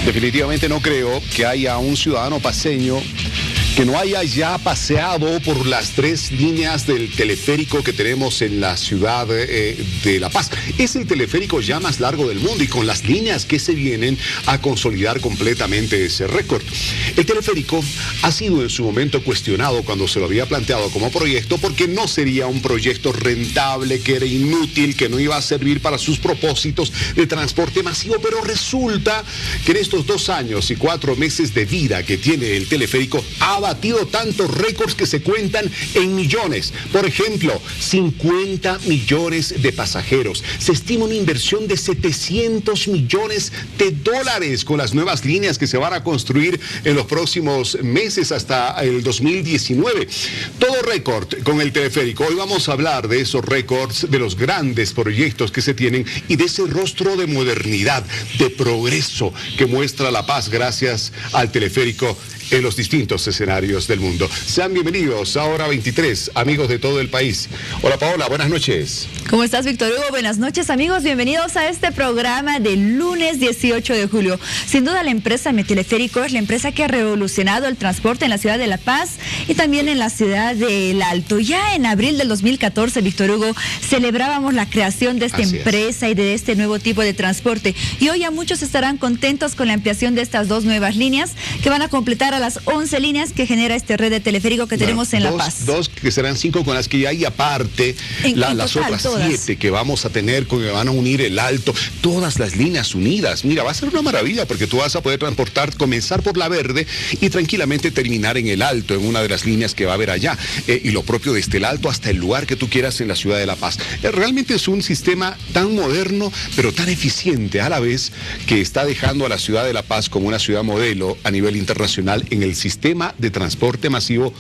Definitivamente no creo que haya un ciudadano paceño que no haya ya paseado por las 3 líneas del teleférico que tenemos en la ciudad de La Paz. Es el teleférico ya más largo del mundo y con las líneas que se vienen a consolidar completamente ese récord. El teleférico ha sido en su momento cuestionado cuando se lo había planteado como proyecto porque no sería un proyecto rentable, que era inútil, que no iba a servir para sus propósitos de transporte masivo, pero resulta que en estos 2 años y 4 meses de vida que tiene el teleférico ha batido tantos récords que se cuentan en millones. Por ejemplo, 50 millones de pasajeros. Se estima una inversión de 700 millones de dólares con las nuevas líneas que se van a construir en los próximos meses hasta el 2019. Todo récord con el teleférico. Hoy vamos a hablar de esos récords, de los grandes proyectos que se tienen y de ese rostro de modernidad, de progreso que muestra La Paz gracias al teleférico en los distintos escenarios del mundo. Sean bienvenidos a Hora 23, amigos de todo el país. Hola Paola, buenas noches. ¿Cómo estás, Víctor Hugo? Buenas noches, amigos. Bienvenidos a este programa del lunes 18 de julio. Sin duda la empresa Meteleférico es la empresa que ha revolucionado el transporte en la ciudad de La Paz y también en la ciudad del Alto. Ya en abril del 2014, Víctor Hugo, celebrábamos la creación de esta empresa y de este nuevo tipo de transporte. Y hoy ya muchos estarán contentos con la ampliación de estas 2 nuevas líneas que van a completar a las 11 líneas que genera esta red de teleférico que tenemos en La Paz. 2 que serán 5 con las que ya hay aparte, las otras 7 que vamos a tener, que van a unir el Alto, todas las líneas unidas. Mira, va a ser una maravilla porque tú vas a poder comenzar por la Verde y tranquilamente terminar en el Alto, en una de las líneas que va a haber allá. Y lo propio desde el Alto hasta el lugar que tú quieras en la ciudad de La Paz. Realmente es un sistema tan moderno, pero tan eficiente a la vez, que está dejando a la ciudad de La Paz como una ciudad modelo a nivel internacional en el sistema de transporte masivo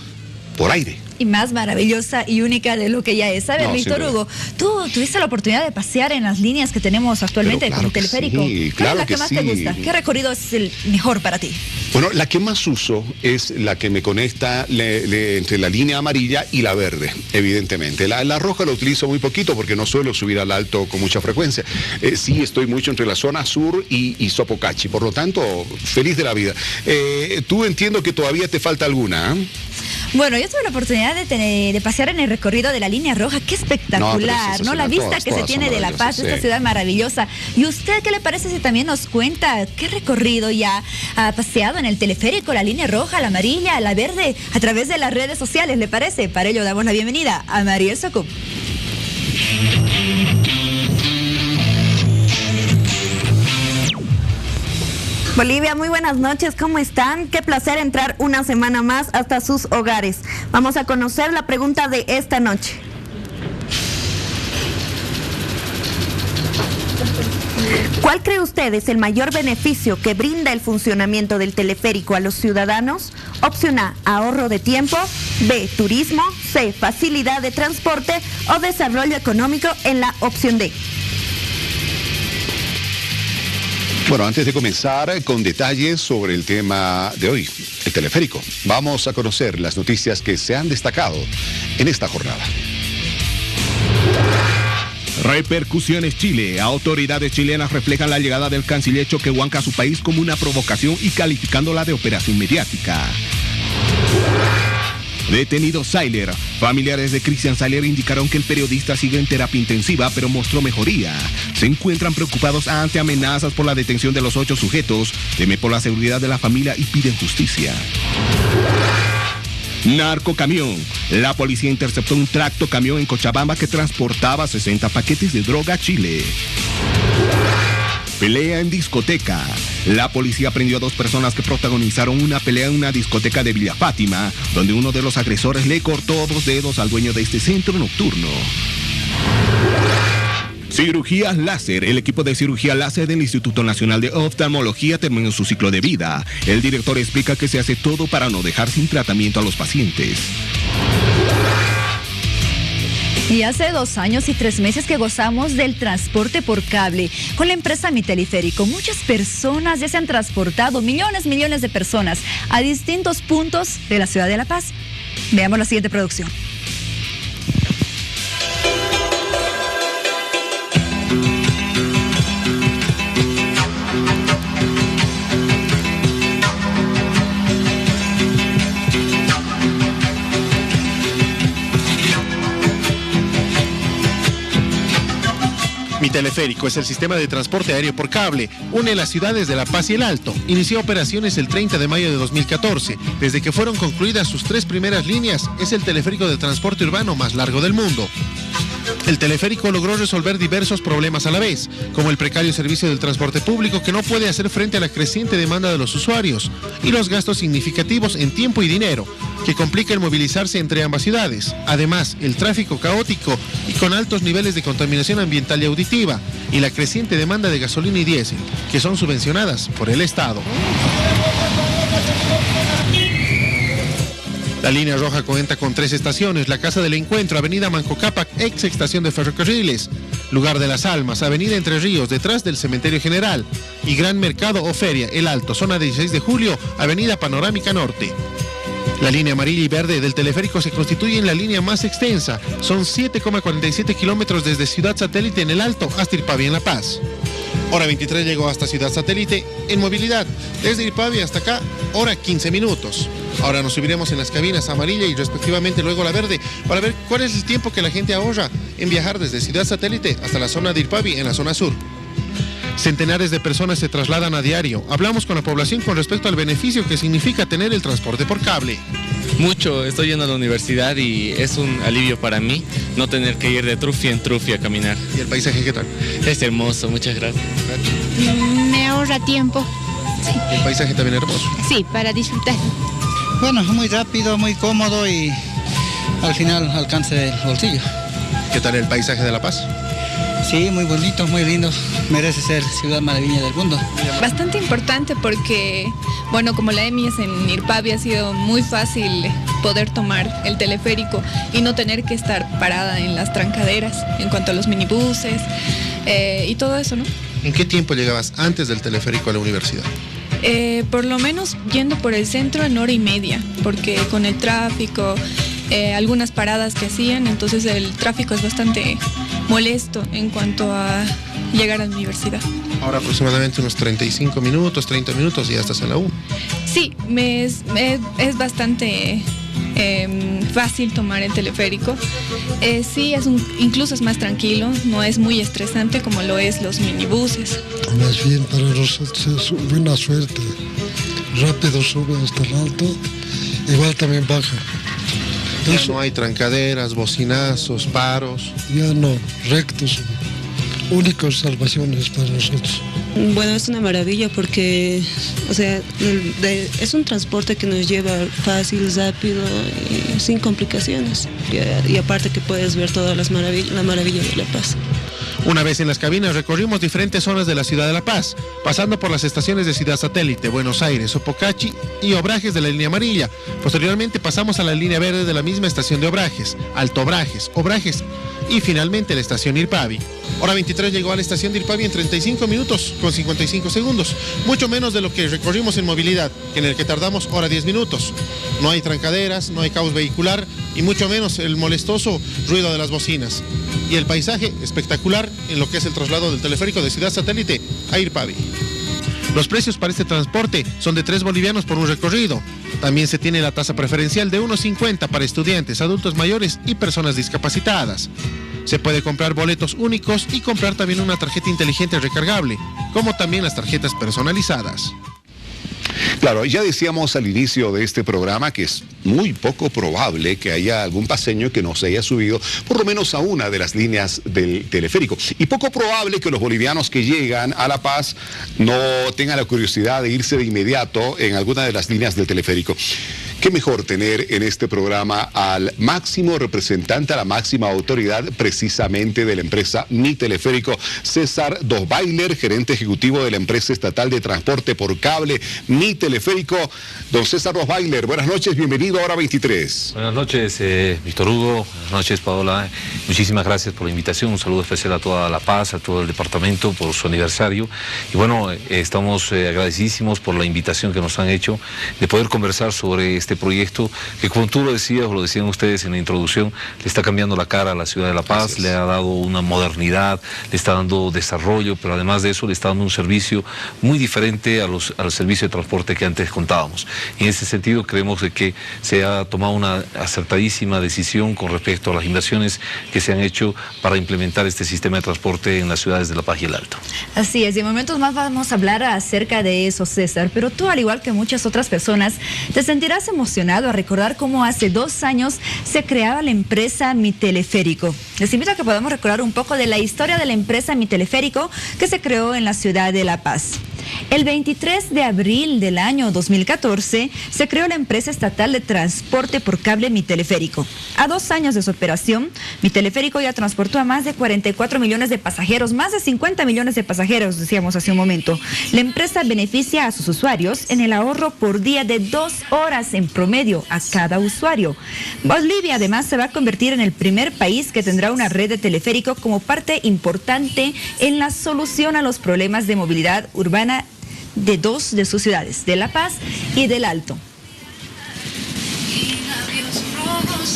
por aire. Y más maravillosa y única de lo que ya es. ¿Sabes, Víctor Hugo? Tú tuviste la oportunidad de pasear en las líneas que tenemos actualmente con el teleférico. Sí, claro. ¿Cuál es la que más te gusta? ¿Qué recorrido es el mejor para ti? Bueno, la que más uso es la que me conecta entre la línea amarilla y la verde, evidentemente. La roja la utilizo muy poquito porque no suelo subir al Alto con mucha frecuencia. Sí, estoy mucho entre la zona sur y Sopocachi, por lo tanto, feliz de la vida. Tú entiendo que todavía te falta alguna, ¿eh? Bueno, yo tuve la oportunidad de pasear en el recorrido de la línea roja. ¡Qué espectacular! ¿No? La vista que se tiene de La Paz, esta ciudad maravillosa. ¿Y usted qué le parece si también nos cuenta qué recorrido ya ha paseado en el teleférico, la línea roja, la amarilla, la verde, a través de las redes sociales? ¿Le parece? Para ello damos la bienvenida a Mariel Socup. Bolivia, muy buenas noches, ¿cómo están? Qué placer entrar una semana más hasta sus hogares. Vamos a conocer la pregunta de esta noche. ¿Cuál cree usted es el mayor beneficio que brinda el funcionamiento del teleférico a los ciudadanos? Opción A, ahorro de tiempo. B, turismo. C, facilidad de transporte o desarrollo económico en la opción D. Bueno, antes de comenzar con detalles sobre el tema de hoy, el teleférico, vamos a conocer las noticias que se han destacado en esta jornada. Repercusiones Chile. Autoridades chilenas reflejan la llegada del canciller Choquehuanca a su país como una provocación y calificándola de operación mediática. Detenido Sailer. Familiares de Cristian Sailer indicaron que el periodista sigue en terapia intensiva, pero mostró mejoría. Se encuentran preocupados ante amenazas por la detención de los 8 sujetos, temen por la seguridad de la familia y piden justicia. Narcocamión. La policía interceptó un tractocamión en Cochabamba que transportaba 60 paquetes de droga a Chile. Pelea en discoteca. La policía prendió a 2 personas que protagonizaron una pelea en una discoteca de Villa Fátima, donde uno de los agresores le cortó 2 dedos al dueño de este centro nocturno. Cirugías láser. El equipo de cirugía láser del Instituto Nacional de Oftalmología terminó su ciclo de vida. El director explica que se hace todo para no dejar sin tratamiento a los pacientes. Y hace 2 años y 3 meses que gozamos del transporte por cable con la empresa Meteleférico. Muchas personas ya se han transportado, millones de personas, a distintos puntos de la ciudad de La Paz. Veamos la siguiente producción. Mi Teleférico es el sistema de transporte aéreo por cable. Une las ciudades de La Paz y El Alto. Inició operaciones el 30 de mayo de 2014. Desde que fueron concluidas sus 3 primeras líneas, es el teleférico de transporte urbano más largo del mundo. El teleférico logró resolver diversos problemas a la vez, como el precario servicio del transporte público que no puede hacer frente a la creciente demanda de los usuarios y los gastos significativos en tiempo y dinero, que complica el movilizarse entre ambas ciudades. Además, el tráfico caótico y con altos niveles de contaminación ambiental y auditiva, y la creciente demanda de gasolina y diésel, que son subvencionadas por el Estado. La línea roja cuenta con 3 estaciones: la Casa del Encuentro, Avenida Manco Cápac, ex estación de ferrocarriles, Lugar de las Almas, Avenida Entre Ríos, detrás del Cementerio General, y Gran Mercado o Feria, El Alto, zona 16 de Julio, Avenida Panorámica Norte. La línea amarilla y verde del teleférico se constituye en la línea más extensa. Son 7,47 kilómetros desde Ciudad Satélite en El Alto hasta Irpavi en La Paz. Hora 23 llegó hasta Ciudad Satélite en movilidad. Desde Irpavi hasta acá, hora 15 minutos. Ahora nos subiremos en las cabinas amarilla y respectivamente luego la verde para ver cuál es el tiempo que la gente ahorra en viajar desde Ciudad Satélite hasta la zona de Irpavi en la zona sur. Centenares de personas se trasladan a diario. Hablamos con la población con respecto al beneficio que significa tener el transporte por cable. Mucho, estoy yendo a la universidad y es un alivio para mí no tener que ir de trufi en trufi a caminar. ¿Y el paisaje qué tal? Es hermoso, muchas gracias. Me ahorra tiempo. Sí. ¿El paisaje también hermoso? Sí, para disfrutar. Bueno, es muy rápido, muy cómodo y al final alcance el bolsillo. ¿Qué tal el paisaje de La Paz? Sí, muy bonito, muy lindo. Merece ser ciudad maravilla del mundo. Bastante importante porque, bueno, como la EMI es en Irpavi, ha sido muy fácil poder tomar el teleférico y no tener que estar parada en las trancaderas en cuanto a los minibuses y todo eso, ¿no? ¿En qué tiempo llegabas antes del teleférico a la universidad? Por lo menos yendo por el centro en hora y media, porque con el tráfico, algunas paradas que hacían, entonces el tráfico es bastante molesto en cuanto a llegar a la universidad. Ahora aproximadamente unos 35 minutos, 30 minutos y ya estás en la U. Sí, es bastante fácil tomar el teleférico. Sí, incluso es más tranquilo, no es muy estresante como lo es los minibuses. Más bien para nosotros es buena suerte. Rápido sube hasta el alto, igual también baja. Ya no hay trancaderas, bocinazos, paros. Ya no, rectos, únicas salvaciones para nosotros. Bueno, es una maravilla porque, o sea, es un transporte que nos lleva fácil, rápido y sin complicaciones. Y aparte que puedes ver todas la maravilla de La Paz. Una vez en las cabinas recorrimos diferentes zonas de la ciudad de La Paz, pasando por las estaciones de Ciudad Satélite, Buenos Aires, Sopocachi y Obrajes de la línea amarilla. Posteriormente pasamos a la línea verde de la misma estación de Obrajes, Alto Obrajes, Obrajes y finalmente la estación Irpavi. Hora 23 llegó a la estación de Irpavi en 35 minutos con 55 segundos, mucho menos de lo que recorrimos en movilidad, en el que tardamos hora 10 minutos. No hay trancaderas, no hay caos vehicular y mucho menos el molestoso ruido de las bocinas. Y el paisaje espectacular en lo que es el traslado del teleférico de Ciudad Satélite a Irpavi. Los precios para este transporte son de 3 bolivianos por un recorrido. También se tiene la tasa preferencial de 1.50 para estudiantes, adultos mayores y personas discapacitadas. Se puede comprar boletos únicos y comprar también una tarjeta inteligente recargable, como también las tarjetas personalizadas. Claro, ya decíamos al inicio de este programa que es muy poco probable que haya algún paseño que no se haya subido por lo menos a una de las líneas del teleférico. Y poco probable que los bolivianos que llegan a La Paz no tengan la curiosidad de irse de inmediato en alguna de las líneas del teleférico. Qué mejor tener en este programa al máximo representante, a la máxima autoridad precisamente de la empresa Mi Teleférico, César Dosweiler, gerente ejecutivo de la empresa estatal de transporte por cable Mi Teleférico. Don César Dosweiler, buenas noches, bienvenido a Hora 23. Buenas noches, Víctor Hugo, buenas noches, Paola. Muchísimas gracias por la invitación, un saludo especial a toda La Paz, a todo el departamento por su aniversario. Y bueno, estamos agradecidísimos por la invitación que nos han hecho de poder conversar sobre este este proyecto que, como tú lo decías o lo decían ustedes en la introducción, le está cambiando la cara a la ciudad de La Paz, le ha dado una modernidad, le está dando desarrollo, pero además de eso le está dando un servicio muy diferente al servicio de transporte que antes contábamos. En ese sentido creemos de que se ha tomado una acertadísima decisión con respecto a las inversiones que se han hecho para implementar este sistema de transporte en las ciudades de La Paz y el Alto. Así es, y en momentos más vamos a hablar acerca de eso, César, pero tú, al igual que muchas otras personas, te sentirás emocionado a recordar cómo hace 2 años se creaba la empresa Mi Teleférico. Les invito a que podamos recordar un poco de la historia de la empresa Mi Teleférico que se creó en la ciudad de La Paz. El 23 de abril del año 2014 se creó la empresa estatal de transporte por cable Mi Teleférico. A 2 años de su operación, Mi Teleférico ya transportó a más de 44 millones de pasajeros, más de 50 millones de pasajeros, decíamos hace un momento. La empresa beneficia a sus usuarios en el ahorro por día de 2 horas en promedio a cada usuario. Bolivia además se va a convertir en el primer país que tendrá una red de teleférico como parte importante en la solución a los problemas de movilidad urbana de 2 de sus ciudades, de La Paz y del Alto.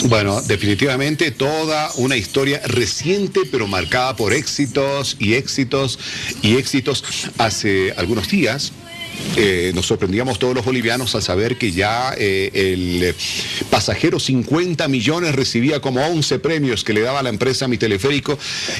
Bueno, definitivamente toda una historia reciente, pero marcada por éxitos y éxitos y éxitos. Hace algunos días nos sorprendíamos todos los bolivianos al saber que ya el pasajero 50 millones recibía como 11 premios que le daba la empresa Mi Teleférico,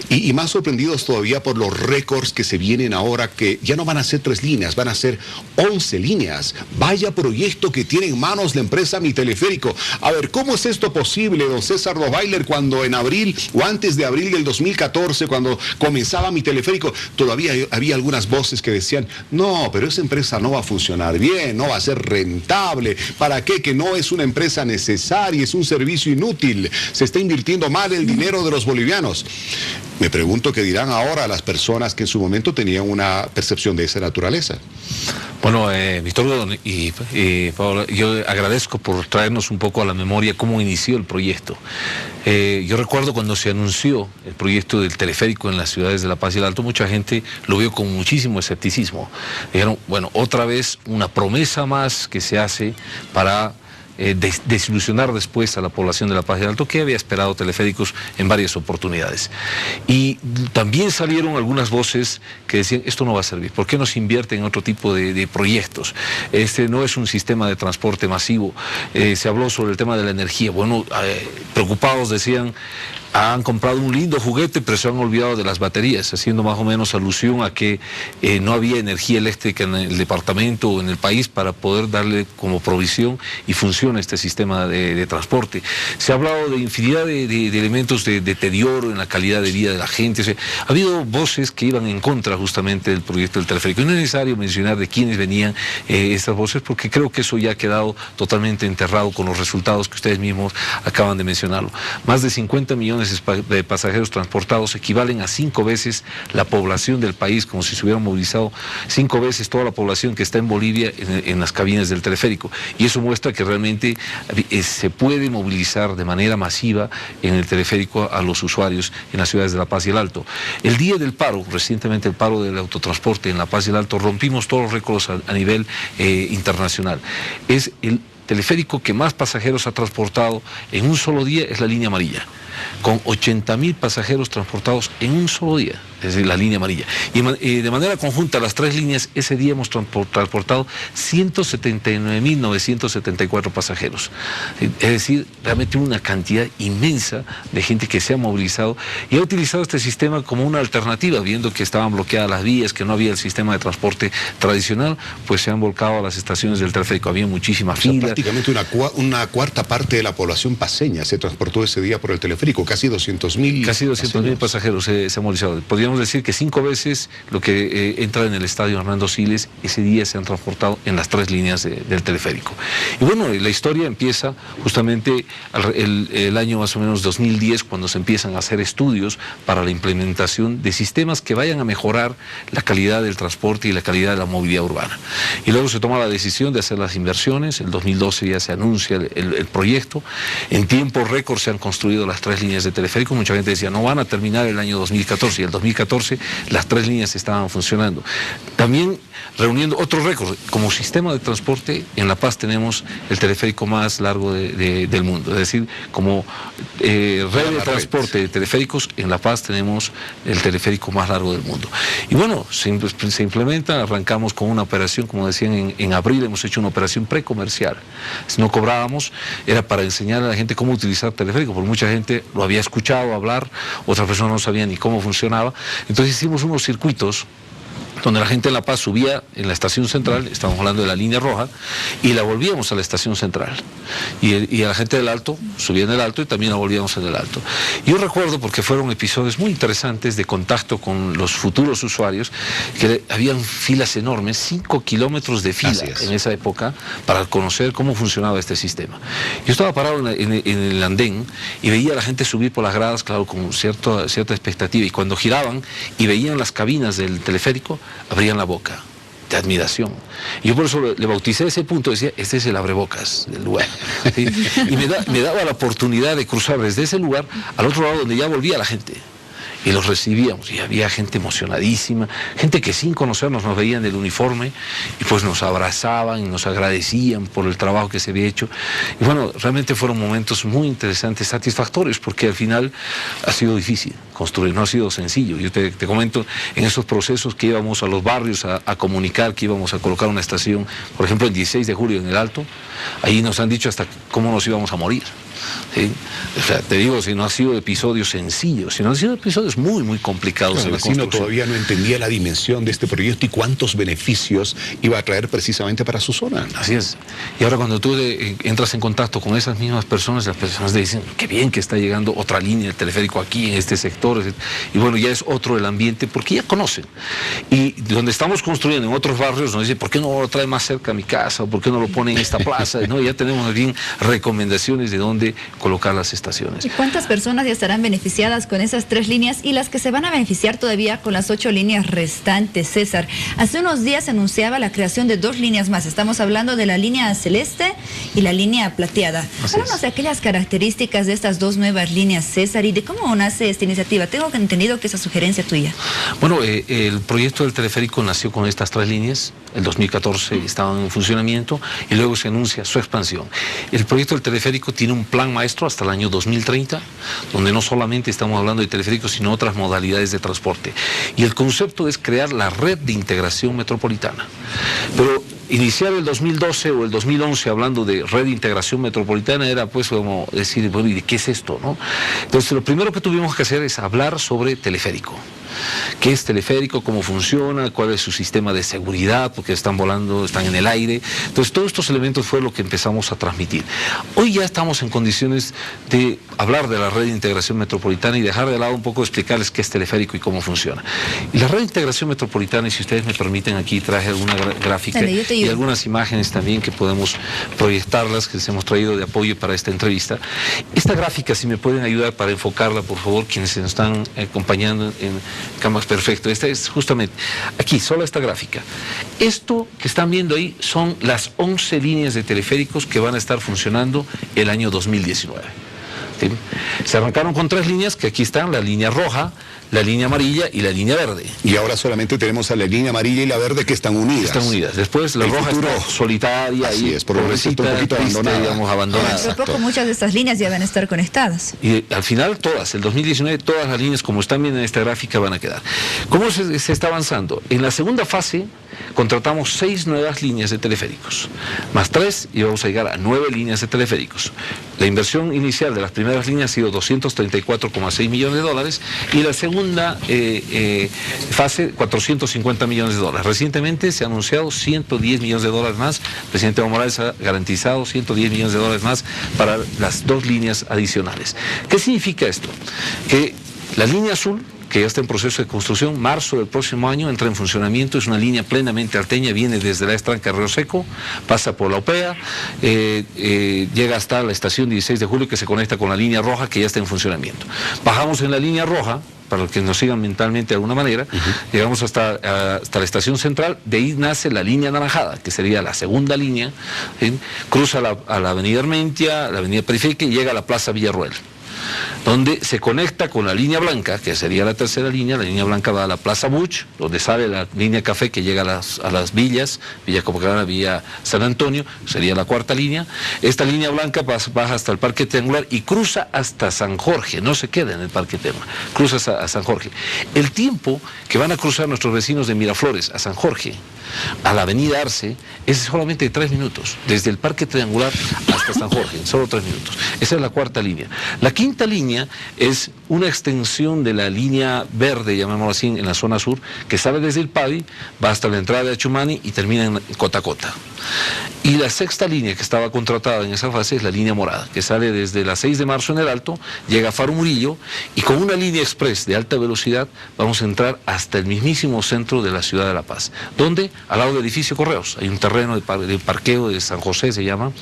y más sorprendidos todavía por los récords que se vienen ahora, que ya no van a ser 3 líneas, van a ser 11 líneas. Vaya proyecto que tiene en manos la empresa Mi Teleférico. A ver, ¿cómo es esto posible, don César Rottweiler, cuando en abril o antes de abril del 2014, cuando comenzaba Mi Teleférico, todavía había algunas voces que decían, no, pero esa empresa no va a funcionar bien, no va a ser rentable, ¿para qué? Que no es una empresa necesaria, es un servicio inútil, se está invirtiendo mal el dinero de los bolivianos. Me pregunto qué dirán ahora las personas que en su momento tenían una percepción de esa naturaleza. Bueno, Víctor Hugo y Paola, yo agradezco por traernos un poco a la memoria cómo inició el proyecto. Yo recuerdo cuando se anunció el proyecto del teleférico en las ciudades de La Paz y el Alto, mucha gente lo vio con muchísimo escepticismo. Dijeron, bueno, otra vez una promesa más que se hace para desilusionar después a la población de La Paz y el Alto, que había esperado teleféricos en varias oportunidades. Y también salieron algunas voces que decían, esto no va a servir, ¿por qué no se invierte en otro tipo de proyectos? Este no es un sistema de transporte masivo. Se habló sobre el tema de la energía. Bueno, preocupados decían, han comprado un lindo juguete, pero se han olvidado de las baterías, haciendo más o menos alusión a que no había energía eléctrica en el departamento o en el país para poder darle como provisión y funciona este sistema de transporte. Se ha hablado de infinidad de elementos de deterioro en la calidad de vida de la gente. O sea, ha habido voces que iban en contra justamente del proyecto del teleférico. Y no es necesario mencionar de quiénes venían estas voces, porque creo que eso ya ha quedado totalmente enterrado con los resultados que ustedes mismos acaban de mencionarlo. Más de 50 millones de pasajeros transportados equivalen a 5 veces la población del país, como si se hubieran movilizado 5 veces toda la población que está en Bolivia en las cabinas del teleférico. Y eso muestra que realmente se puede movilizar de manera masiva en el teleférico a los usuarios en las ciudades de La Paz y el Alto. El día del paro, recientemente el paro del autotransporte en La Paz y el Alto, rompimos todos los récords a nivel internacional. Es el teleférico que más pasajeros ha transportado en un solo día, es la línea amarilla, con 80.000 pasajeros transportados en un solo día, es decir, la línea amarilla. Y de manera conjunta, las 3 líneas, ese día hemos transportado 179.974 pasajeros. Es decir, realmente una cantidad inmensa de gente que se ha movilizado y ha utilizado este sistema como una alternativa, viendo que estaban bloqueadas las vías, que no había el sistema de transporte tradicional, pues se han volcado a las estaciones del teleférico. Había muchísimas filas. Prácticamente una cuarta parte de la población paseña se transportó ese día por el teleférico, casi 200.000. Casi 200.000 pasajeros se han movilizado. Podríamos decir que 5 veces lo que entra en el estadio Hernando Siles, ese día se han transportado en las 3 líneas del teleférico. Y bueno, la historia empieza justamente el año más o menos 2010, cuando se empiezan a hacer estudios para la implementación de sistemas que vayan a mejorar la calidad del transporte y la calidad de la movilidad urbana. Y luego se toma la decisión de hacer las inversiones. En 2012 ya se anuncia el proyecto. En tiempo récord se han construido las 3 líneas líneas de teleférico. Mucha gente decía, no van a terminar el año 2014, y el 2014 las 3 líneas estaban funcionando. También reuniendo otro récord, como sistema de transporte, en La Paz tenemos el teleférico más largo del mundo, es decir, como red de transporte de teleféricos, en La Paz tenemos el teleférico más largo del mundo. Y bueno, se implementa, arrancamos con una operación, como decían, en abril hemos hecho una operación precomercial. Si no cobrábamos, era para enseñar a la gente cómo utilizar teleférico, porque mucha gente lo había escuchado hablar, otras personas no sabían ni cómo funcionaba. Entonces hicimos unos circuitos donde la gente en La Paz subía en la estación central, estamos hablando de la línea roja, y la volvíamos a la estación central. Y a la gente del Alto, subía en el Alto y también la volvíamos en el Alto. Yo recuerdo, porque fueron episodios muy interesantes de contacto con los futuros usuarios, que habían filas enormes, 5 kilómetros de fila en esa época, para conocer cómo funcionaba este sistema. Yo estaba parado en el andén y veía a la gente subir por las gradas, claro, con cierta expectativa, y cuando giraban y veían las cabinas del teleférico, abrían la boca de admiración. Y yo por eso le bauticé ese punto, decía, este es el abrebocas del lugar. ¿Sí? Y me daba la oportunidad de cruzar desde ese lugar al otro lado donde ya volvía la gente. Y los recibíamos, y había gente emocionadísima, gente que sin conocernos nos veían del uniforme, y pues nos abrazaban y nos agradecían por el trabajo que se había hecho. Y bueno, realmente fueron momentos muy interesantes, satisfactorios, porque al final ha sido difícil construir, no ha sido sencillo. Yo te comento, en esos procesos que íbamos a los barrios a comunicar que íbamos a colocar una estación, por ejemplo, el 16 de julio en el Alto, ahí nos han dicho hasta cómo nos íbamos a morir. ¿Sí? O sea, te digo, si no ha sido episodios sencillos, si no han sido episodios muy, muy complicados. El vecino todavía no entendía la dimensión de este proyecto y cuántos beneficios iba a traer precisamente para su zona. Así es. Y ahora cuando tú entras en contacto con esas mismas personas, las personas te dicen, qué bien que está llegando otra línea del teleférico aquí, en este sector. Y bueno, ya es otro el ambiente, porque ya conocen. Y donde estamos construyendo en otros barrios, nos dicen, ¿por qué no lo trae más cerca a mi casa? ¿O por qué no lo pone en esta plaza? ¿No? Ya tenemos bien recomendaciones de dónde colocar las estaciones. ¿Y cuántas personas ya estarán beneficiadas con esas 3 líneas y las que se van a beneficiar todavía con las 8 líneas restantes, César? Hace unos días se anunciaba la creación de 2 líneas más. Estamos hablando de la línea celeste y la línea plateada. Háblanos de aquellas características de estas 2 nuevas líneas, César, y de cómo nace esta iniciativa. Tengo entendido que esa sugerencia tuya. Bueno, el proyecto del teleférico nació con estas 3 líneas. El 2014 estaban en funcionamiento y luego se anuncia su expansión. El proyecto del teleférico tiene un plan maestro hasta el año 2030, donde no solamente estamos hablando de teleféricos, sino otras modalidades de transporte. Y el concepto es crear la red de integración metropolitana. Pero iniciar el 2012 o el 2011 hablando de red de integración metropolitana era pues como decir, bueno, ¿y de qué es esto, no? Entonces lo primero que tuvimos que hacer es hablar sobre teleférico. ¿Qué es teleférico? ¿Cómo funciona? ¿Cuál es su sistema de seguridad? Porque están volando, están en el aire. Entonces todos estos elementos fue lo que empezamos a transmitir. Hoy ya estamos en condiciones de hablar de la red de integración metropolitana y dejar de lado un poco explicarles qué es teleférico y cómo funciona. Y la red de integración metropolitana, y si ustedes me permiten, aquí traje alguna gráfica y algunas imágenes también que podemos proyectarlas, que les hemos traído de apoyo para esta entrevista. Esta gráfica, si me pueden ayudar para enfocarla, por favor, quienes nos están acompañando en cámaras, perfecto. Esta es justamente aquí, solo esta gráfica. Esto que están viendo ahí son las 11 líneas de teleféricos que van a estar funcionando el año 2019. ¿Sí? Se arrancaron con 3 líneas que aquí están, la línea roja, la línea amarilla y la línea verde. Y ahora solamente tenemos a la línea amarilla y la verde que están unidas. Están unidas. Después la roja está solitaria y es, por lo menos está un poquito abandonada. Digamos, abandonada. Pero poco muchas de estas líneas ya van a estar conectadas. Y al final todas, el 2019, todas las líneas como están viendo en esta gráfica van a quedar. ¿Cómo se está avanzando? En la segunda fase contratamos 6 nuevas líneas de teleféricos, más 3 y vamos a llegar a 9 líneas de teleféricos. La inversión inicial de las primeras líneas ha sido $234,6 millones y la segunda fase $450 millones. Recientemente se ha anunciado $110 millones más. El presidente Evo Morales ha garantizado $110 millones más para las 2 líneas adicionales. ¿Qué significa esto? Que la línea azul, que ya está en proceso de construcción, marzo del próximo año entra en funcionamiento, es una línea plenamente alteña, viene desde la Estranca Río Seco, pasa por la OPEA, llega hasta la estación 16 de julio que se conecta con la línea roja que ya está en funcionamiento. Bajamos en la línea roja, para los que nos sigan mentalmente de alguna manera, llegamos hasta la estación central, de ahí nace la línea anaranjada, que sería la segunda línea, ¿sí? Cruza a la avenida Armentia, la avenida Periférica y llega a la Plaza Villarroel. donde se conecta con la línea blanca, que sería la tercera línea. La línea blanca va a la Plaza Buch, donde sale la línea café que llega a las villas, Villa Copacabana, Villa San Antonio, sería la cuarta línea. Esta línea blanca baja hasta el Parque Triangular y cruza hasta San Jorge, no se queda en el Parque Triangular, cruza a San Jorge. El tiempo que van a cruzar nuestros vecinos de Miraflores a San Jorge, a la avenida Arce, es solamente de 3 minutos, desde el Parque Triangular hasta San Jorge, solo 3 minutos. Esa es la cuarta línea. La quinta línea es una extensión de la línea verde, llamémoslo así, en la zona sur, que sale desde el Padi, va hasta la entrada de Achumani y termina en Cotacota. Y la sexta línea que estaba contratada en esa fase es la línea morada, que sale desde la 6 de marzo en el Alto, llega a Faro Murillo, y con una línea express de alta velocidad vamos a entrar hasta el mismísimo centro de la ciudad de La Paz, donde al lado del edificio Correos hay un terreno de parqueo de San José, se llama.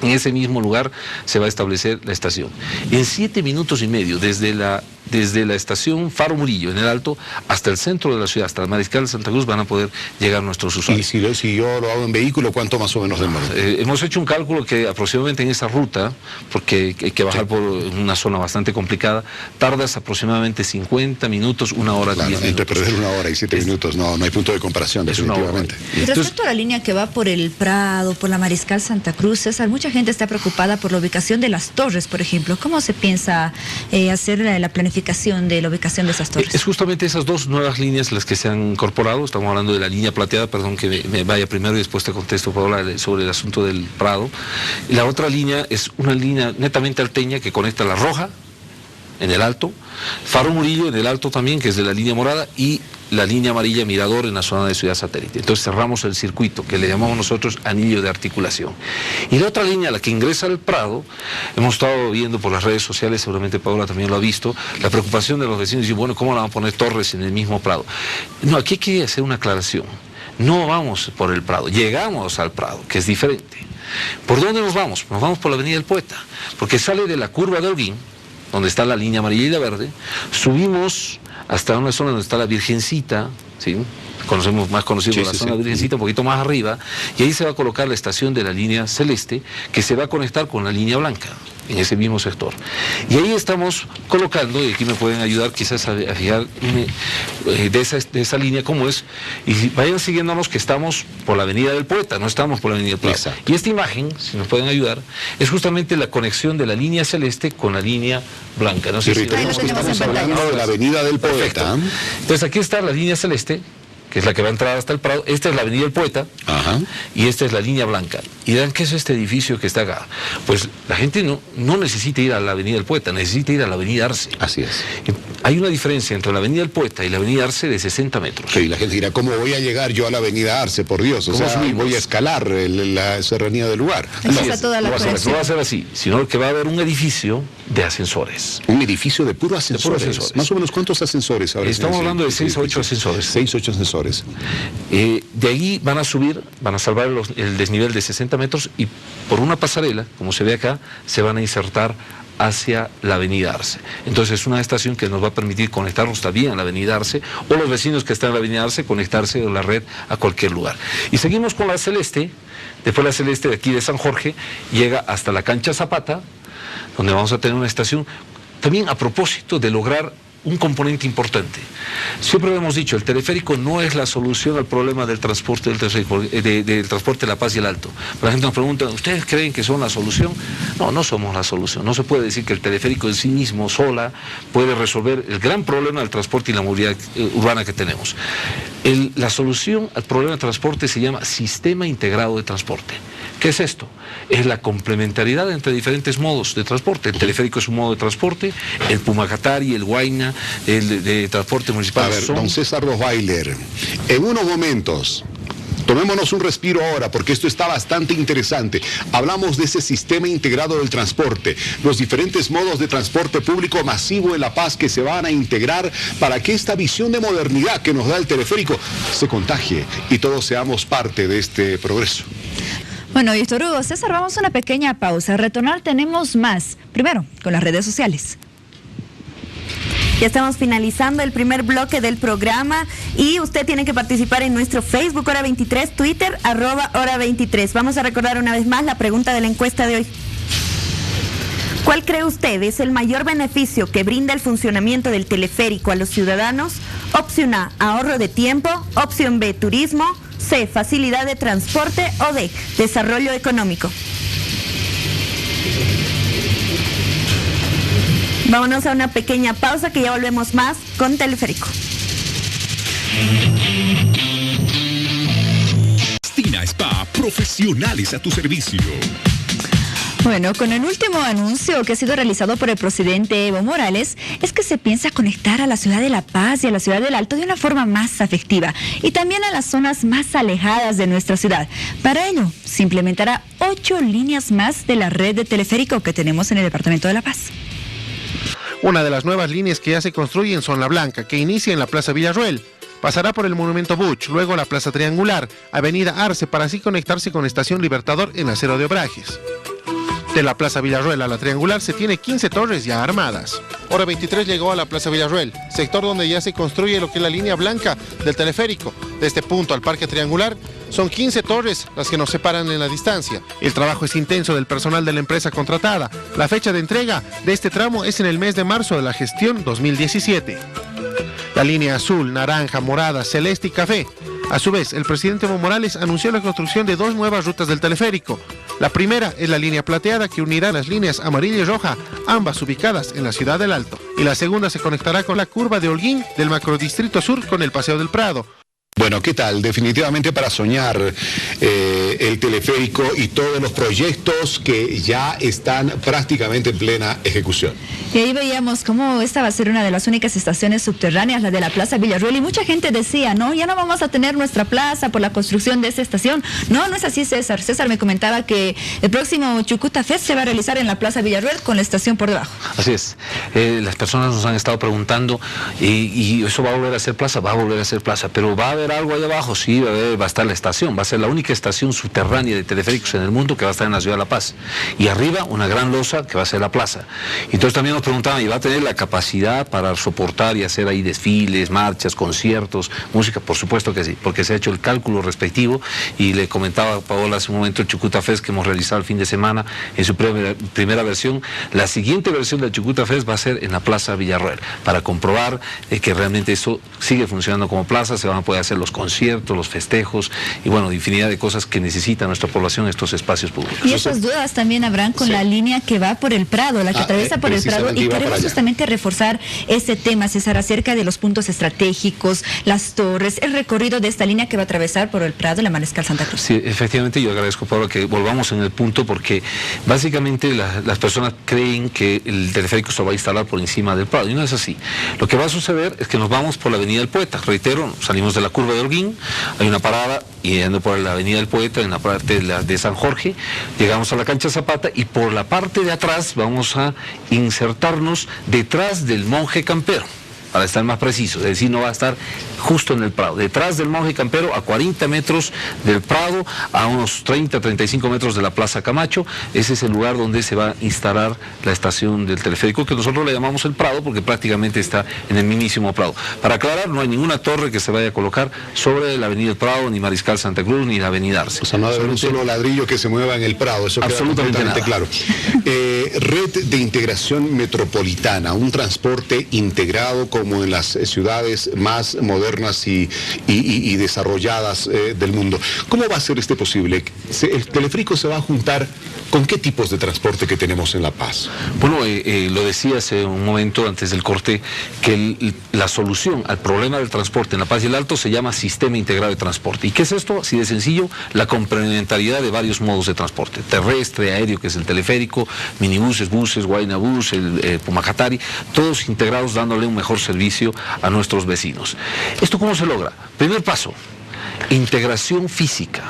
En ese mismo lugar se va a establecer la estación. En 7 minutos y medio, desde la estación Faro Murillo, en el Alto, hasta el centro de la ciudad, hasta el Mariscal de Santa Cruz, van a poder llegar nuestros usuarios. Y si yo lo hago en vehículo, ¿cuánto más o menos demora? Hemos hecho un cálculo que aproximadamente en esa ruta, porque hay que bajar por una zona bastante complicada, tardas aproximadamente 50 minutos, 1 hora, claro, 10 minutos. Entre perder 1 hora y 7 minutos, no hay punto de comparación, definitivamente. Y respecto a la línea que va por el Prado, por la Mariscal Santa Cruz, César, mucha gente está preocupada por la ubicación de las torres, por ejemplo. ¿Cómo se piensa hacer la planificación de la ubicación de esas torres? Es justamente esas dos nuevas líneas las que se han incorporado. Estamos hablando de la línea plateada, perdón que me vaya primero y después te contesto sobre el asunto del Prado. Y la otra línea es una línea netamente alteña que conecta La Roja, en el Alto, Faro Murillo en el Alto también, que es de la línea morada, y la línea amarilla Mirador en la zona de Ciudad Satélite. Entonces cerramos el circuito, que le llamamos nosotros anillo de articulación. Y la otra línea, la que ingresa al Prado, hemos estado viendo por las redes sociales, seguramente Paola también lo ha visto, la preocupación de los vecinos, y bueno, ¿cómo le van a poner torres en el mismo Prado? No, aquí hay que hacer una aclaración. No vamos por el Prado, llegamos al Prado, que es diferente. ¿Por dónde nos vamos? Nos vamos por la Avenida del Poeta, porque sale de la curva de Holguín, donde está la línea amarilla y la verde, subimos hasta una zona donde está la Virgencita, ¿sí? Conocemos más conocido la zona de Virgencita, un poquito más arriba, y ahí se va a colocar la estación de la línea celeste, que se va a conectar con la línea blanca, en ese mismo sector. Y ahí estamos colocando, y aquí me pueden ayudar quizás a fijar de esa línea cómo es, y vayan siguiéndonos que estamos por la Avenida del Poeta, no estamos por la Avenida del Poeta. Exacto. Y esta imagen, si nos pueden ayudar, es justamente la conexión de la línea celeste con la línea blanca. No sé si estamos hablando de la Avenida del Poeta. Perfecto. Entonces aquí está la línea celeste, que es la que va a entrar hasta el Prado. Esta es la Avenida del Poeta. Ajá. Y esta es la línea blanca. Y dirán, ¿qué es este edificio que está acá? Pues la gente no necesita ir a la Avenida del Poeta, necesita ir a la Avenida Arce. Así es. Hay una diferencia entre la Avenida del Poeta y la Avenida Arce de 60 metros. Sí, la gente dirá, ¿cómo voy a llegar yo a la Avenida Arce, por Dios? O sea, voy a escalar la serranía del lugar. No va a ser así, sino que va a haber un edificio de ascensores. Un edificio de puro ascensores. Más o menos, ¿cuántos ascensores habrá? Estamos hablando de 6 o 8 ascensores. 6 o 8 ascensores. De ahí van a subir, van a salvar el desnivel de 60 metros y por una pasarela, como se ve acá, se van a insertar hacia la Avenida Arce. Entonces es una estación que nos va a permitir conectarnos también a la Avenida Arce, o los vecinos que están en la Avenida Arce conectarse a la red a cualquier lugar. Y seguimos con la Celeste. Después la Celeste de aquí de San Jorge llega hasta la Cancha Zapata, donde vamos a tener una estación también a propósito de lograr un componente importante. Siempre lo hemos dicho, el teleférico no es la solución al problema del transporte del transporte de La Paz y el Alto. La gente nos pregunta, ¿ustedes creen que son la solución? No, no somos la solución. No se puede decir que el teleférico en sí mismo, sola, puede resolver el gran problema del transporte y la movilidad urbana que tenemos. La solución al problema del transporte se llama Sistema Integrado de Transporte. ¿Qué es esto? Es la complementariedad entre diferentes modos de transporte. El teleférico es un modo de transporte, el Pumacatari, el Huayna, el de transporte municipal. A ver, don César Rottweiler, en unos momentos, tomémonos un respiro ahora, porque esto está bastante interesante. Hablamos de ese sistema integrado del transporte, los diferentes modos de transporte público masivo en La Paz que se van a integrar para que esta visión de modernidad que nos da el teleférico se contagie y todos seamos parte de este progreso. Bueno, Víctor Hugo, César, vamos a una pequeña pausa. Al retornar tenemos más. Primero, con las redes sociales. Ya estamos finalizando el primer bloque del programa y usted tiene que participar en nuestro Facebook Hora 23, Twitter @Hora 23. Vamos a recordar una vez más la pregunta de la encuesta de hoy. ¿Cuál cree usted es el mayor beneficio que brinda el funcionamiento del teleférico a los ciudadanos? Opción A, ahorro de tiempo. Opción B, turismo. C, facilidad de transporte. O D, desarrollo económico. Vámonos a una pequeña pausa que ya volvemos más con Teleférico. Cristina Spa, profesionales a tu servicio. Bueno, con el último anuncio que ha sido realizado por el presidente Evo Morales, es que se piensa conectar a la ciudad de La Paz y a la ciudad del Alto de una forma más afectiva y también a las zonas más alejadas de nuestra ciudad. Para ello, se implementará 8 líneas más de la red de teleférico que tenemos en el departamento de La Paz. Una de las nuevas líneas que ya se construyen son la Blanca, que inicia en la Plaza Villarroel. Pasará por el Monumento Buch, luego la Plaza Triangular, Avenida Arce, para así conectarse con Estación Libertador en Acero de Obrajes. De la Plaza Villarroel a la Triangular se tiene 15 torres ya armadas. Hora 23 llegó a la Plaza Villarroel, sector donde ya se construye lo que es la línea blanca del teleférico. De este punto al Parque Triangular son 15 torres las que nos separan en la distancia. El trabajo es intenso del personal de la empresa contratada. La fecha de entrega de este tramo es en el mes de marzo de la gestión 2017. La línea azul, naranja, morada, celeste y café. A su vez, el presidente Evo Morales anunció la construcción de 2 nuevas rutas del teleférico. La primera es la línea plateada que unirá las líneas amarilla y roja, ambas ubicadas en la ciudad del Alto. Y la segunda se conectará con la curva de Holguín del macrodistrito sur con el Paseo del Prado. Bueno, ¿qué tal? Definitivamente para soñar el teleférico y todos los proyectos que ya están prácticamente en plena ejecución. Y ahí veíamos cómo esta va a ser una de las únicas estaciones subterráneas, la de la Plaza Villarroel, y mucha gente decía, no, ya no vamos a tener nuestra plaza por la construcción de esta estación. No, no es así, César. César me comentaba que el próximo Chucuta Fest se va a realizar en la Plaza Villarroel con la estación por debajo. Así es. Las personas nos han estado preguntando, y eso va a volver a ser plaza, pero va a haber algo ahí abajo. Sí, va a estar la estación, va a ser la única estación subterránea de teleféricos en el mundo que va a estar en la ciudad de La Paz, y arriba una gran losa que va a ser la plaza. Entonces también nos preguntaban, ¿y va a tener la capacidad para soportar y hacer ahí desfiles, marchas, conciertos, música? Por supuesto que sí, porque se ha hecho el cálculo respectivo, y le comentaba a Paola hace un momento el Chucuta Fest que hemos realizado el fin de semana en su primera versión. La siguiente versión del Chucuta Fest va a ser en la Plaza Villarroel, para comprobar que realmente eso sigue funcionando como plaza. Se van a poder hacer los conciertos, los festejos y bueno, infinidad de cosas que necesita nuestra población, estos espacios públicos. Y esas dudas también habrán con la línea que va por el Prado, la que atraviesa por el Prado, y queremos justamente reforzar este tema, César, acerca de los puntos estratégicos, las torres, el recorrido de esta línea que va a atravesar por el Prado y la Mariscal Santa Cruz. Sí, efectivamente, yo agradezco, Pablo, que volvamos en el punto, porque básicamente las personas creen que el teleférico se va a instalar por encima del Prado, y no es así. Lo que va a suceder es que nos vamos por la Avenida del Poeta. Reitero, salimos de la curva de Holguín, hay una parada y yendo por la Avenida del Poeta en la parte de San Jorge, llegamos a la cancha Zapata, y por la parte de atrás vamos a insertarnos detrás del Monje Campero, para estar más preciso, es decir, no va a estar justo en el Prado, detrás del Monje Campero, a 40 metros del Prado, a unos 30-35 metros de la Plaza Camacho. Ese es el lugar donde se va a instalar la estación del teleférico, que nosotros le llamamos el Prado porque prácticamente está en el mismísimo Prado. Para aclarar, no hay ninguna torre que se vaya a colocar sobre la Avenida del Prado, ni Mariscal Santa Cruz, ni la Avenida Arce. O sea, no debe haber un solo ladrillo que se mueva en el Prado, eso queda absolutamente claro. Red de integración metropolitana, un transporte integrado como en las ciudades más modernas y desarrolladas del mundo. ¿Cómo va a ser este posible? ¿El teleférico se va a juntar con qué tipos de transporte que tenemos en La Paz? Bueno, lo decía hace un momento antes del corte, que la solución al problema del transporte en La Paz y el Alto se llama Sistema Integrado de Transporte. ¿Y qué es esto? Así de sencillo, la complementariedad de varios modos de transporte: terrestre, aéreo, que es el teleférico, minibuses, buses, Guaynabús, el Pumacatari, todos integrados dándole un mejor servicio a nuestros vecinos. ¿Esto cómo se logra? Primer paso, integración física.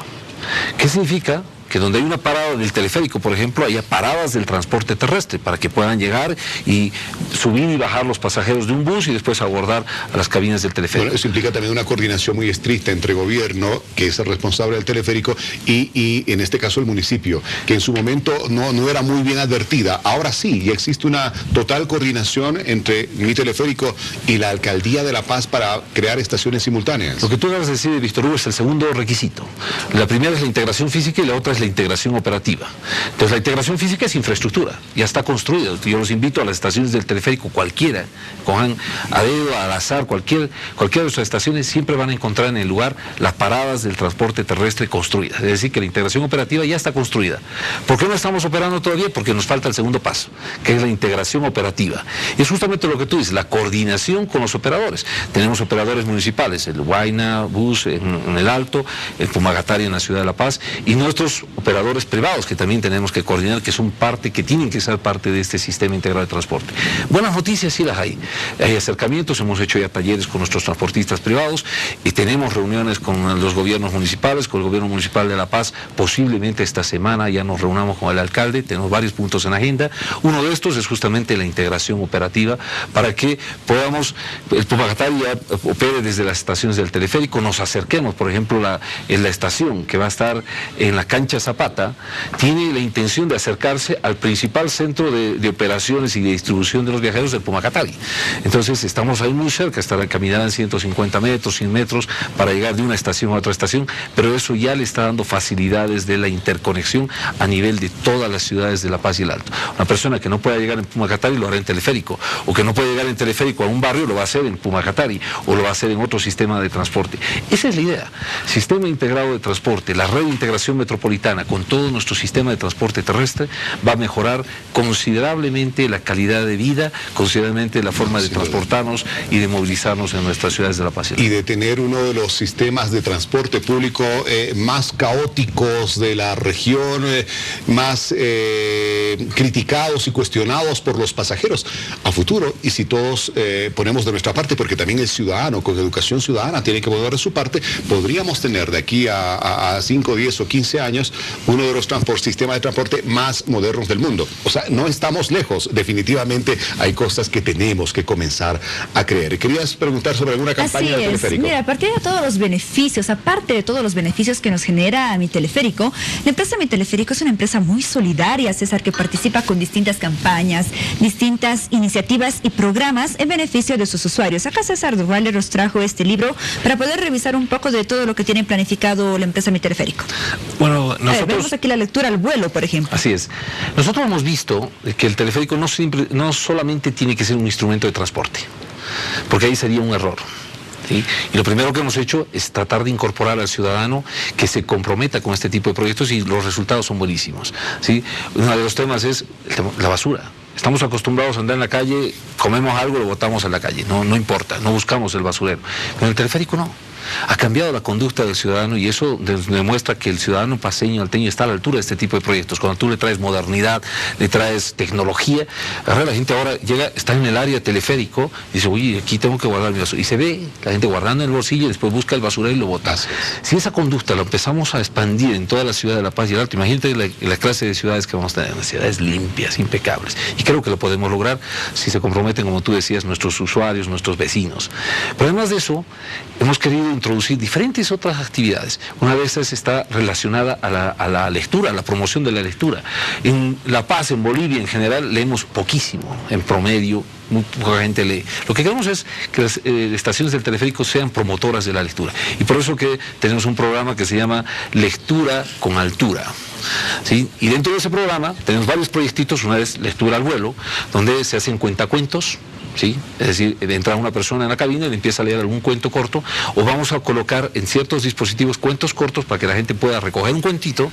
¿Qué significa? Que donde hay una parada del teleférico, por ejemplo, haya paradas del transporte terrestre para que puedan llegar y subir y bajar los pasajeros de un bus y después abordar a las cabinas del teleférico. Bueno, eso implica también una coordinación muy estricta entre gobierno, que es el responsable del teleférico, y en este caso el municipio, que en su momento no era muy bien advertida. Ahora sí, y existe una total coordinación entre mi teleférico y la Alcaldía de La Paz para crear estaciones simultáneas. Lo que tú acabas de decir, Víctor Hugo, es el segundo requisito. La primera es la integración física y la otra es la la integración operativa. Entonces la integración física es infraestructura, ya está construida. Yo los invito a las estaciones del teleférico, cualquiera, cojan a dedo, al azar, cualquiera de nuestras estaciones, siempre van a encontrar en el lugar las paradas del transporte terrestre construidas. Es decir, que la integración operativa ya está construida. ¿Por qué no estamos operando todavía? Porque nos falta el segundo paso, que es la integración operativa. Y es justamente lo que tú dices, la coordinación con los operadores. Tenemos operadores municipales, el Huayna Bus en el Alto, el Pumagatari en la ciudad de La Paz, y nuestros operadores privados que también tenemos que coordinar, que son parte, que tienen que ser parte de este sistema integrado de transporte. Buenas noticias sí las hay. Hay acercamientos, hemos hecho ya talleres con nuestros transportistas privados y tenemos reuniones con los gobiernos municipales, con el gobierno municipal de La Paz. Posiblemente esta semana ya nos reunamos con el alcalde, tenemos varios puntos en agenda. Uno de estos es justamente la integración operativa para que podamos, el Pumagatari ya opere desde las estaciones del teleférico, nos acerquemos. Por ejemplo, en la estación que va a estar en la cancha Zapata, tiene la intención de acercarse al principal centro de operaciones y de distribución de los viajeros del Pumagatari. Entonces estamos ahí muy cerca, caminarán 150 metros, 100 metros para llegar de una estación a otra estación, pero eso ya le está dando facilidades de la interconexión a nivel de todas las ciudades de La Paz y el Alto. Una persona que no pueda llegar en Pumagatari lo hará en teleférico, o que no puede llegar en teleférico a un barrio lo va a hacer en Pumagatari, o lo va a hacer en otro sistema de transporte. Esa es la idea. Sistema integrado de transporte, la red de integración metropolitana con todo nuestro sistema de transporte terrestre va a mejorar considerablemente la calidad de vida, considerablemente la forma de transportarnos y de movilizarnos en nuestras ciudades de La Paz. Y de tener uno de los sistemas de transporte público más caóticos de la región, más criticados y cuestionados por los pasajeros a futuro. Y si todos ponemos de nuestra parte, porque también el ciudadano con educación ciudadana tiene que poner de su parte, podríamos tener de aquí a 5, 10 o 15 años uno de los sistemas de transporte más modernos del mundo. O sea, no estamos lejos. Definitivamente hay cosas que tenemos que comenzar a creer. ¿Querías preguntar sobre alguna campaña de teleférico? Mira, a partir de todos los beneficios, aparte de todos los beneficios que nos genera Mi Teleférico, la empresa Mi Teleférico es una empresa muy solidaria, César, que participa con distintas campañas, distintas iniciativas y programas en beneficio de sus usuarios. Acá César Duvalde nos trajo este libro para poder revisar un poco de todo lo que tiene planificado la empresa Mi Teleférico. Bueno, nosotros... vemos aquí la lectura al vuelo, por ejemplo. Así es. Nosotros hemos visto que el teleférico no solamente tiene que ser un instrumento de transporte, porque ahí sería un error. ¿Sí? Y lo primero que hemos hecho es tratar de incorporar al ciudadano que se comprometa con este tipo de proyectos y los resultados son buenísimos. ¿Sí? Uno de los temas es la basura. Estamos acostumbrados a andar en la calle, comemos algo, lo botamos en la calle, no importa, no buscamos el basurero. Pero el teleférico no. Ha cambiado la conducta del ciudadano y eso demuestra que el ciudadano paseño, alteño, está a la altura de este tipo de proyectos. Cuando tú le traes modernidad, le traes tecnología, la gente ahora llega, está en el área teleférico y dice, oye, aquí tengo que guardar mi basura. Y se ve la gente guardando en el bolsillo y después busca el basurero y lo bota. Si esa conducta la empezamos a expandir en toda la ciudad de La Paz y el Alto, imagínate la clase de ciudades que vamos a tener, ciudades limpias, impecables. Y creo que lo podemos lograr si se comprometen, como tú decías, nuestros usuarios, nuestros vecinos. Pero además de eso, hemos querido introducir diferentes otras actividades. Una de esas está relacionada a la lectura, a la promoción de la lectura. En La Paz, en Bolivia en general, leemos poquísimo, en promedio, muy poca gente lee. Lo que queremos es que las estaciones del teleférico sean promotoras de la lectura. Y por eso que tenemos un programa que se llama Lectura con Altura. ¿Sí? Y dentro de ese programa tenemos varios proyectitos. Una es Lectura al Vuelo, donde se hacen cuentacuentos. ¿Sí? Es decir, entra una persona en la cabina y le empieza a leer algún cuento corto, o vamos a colocar en ciertos dispositivos cuentos cortos para que la gente pueda recoger un cuentito,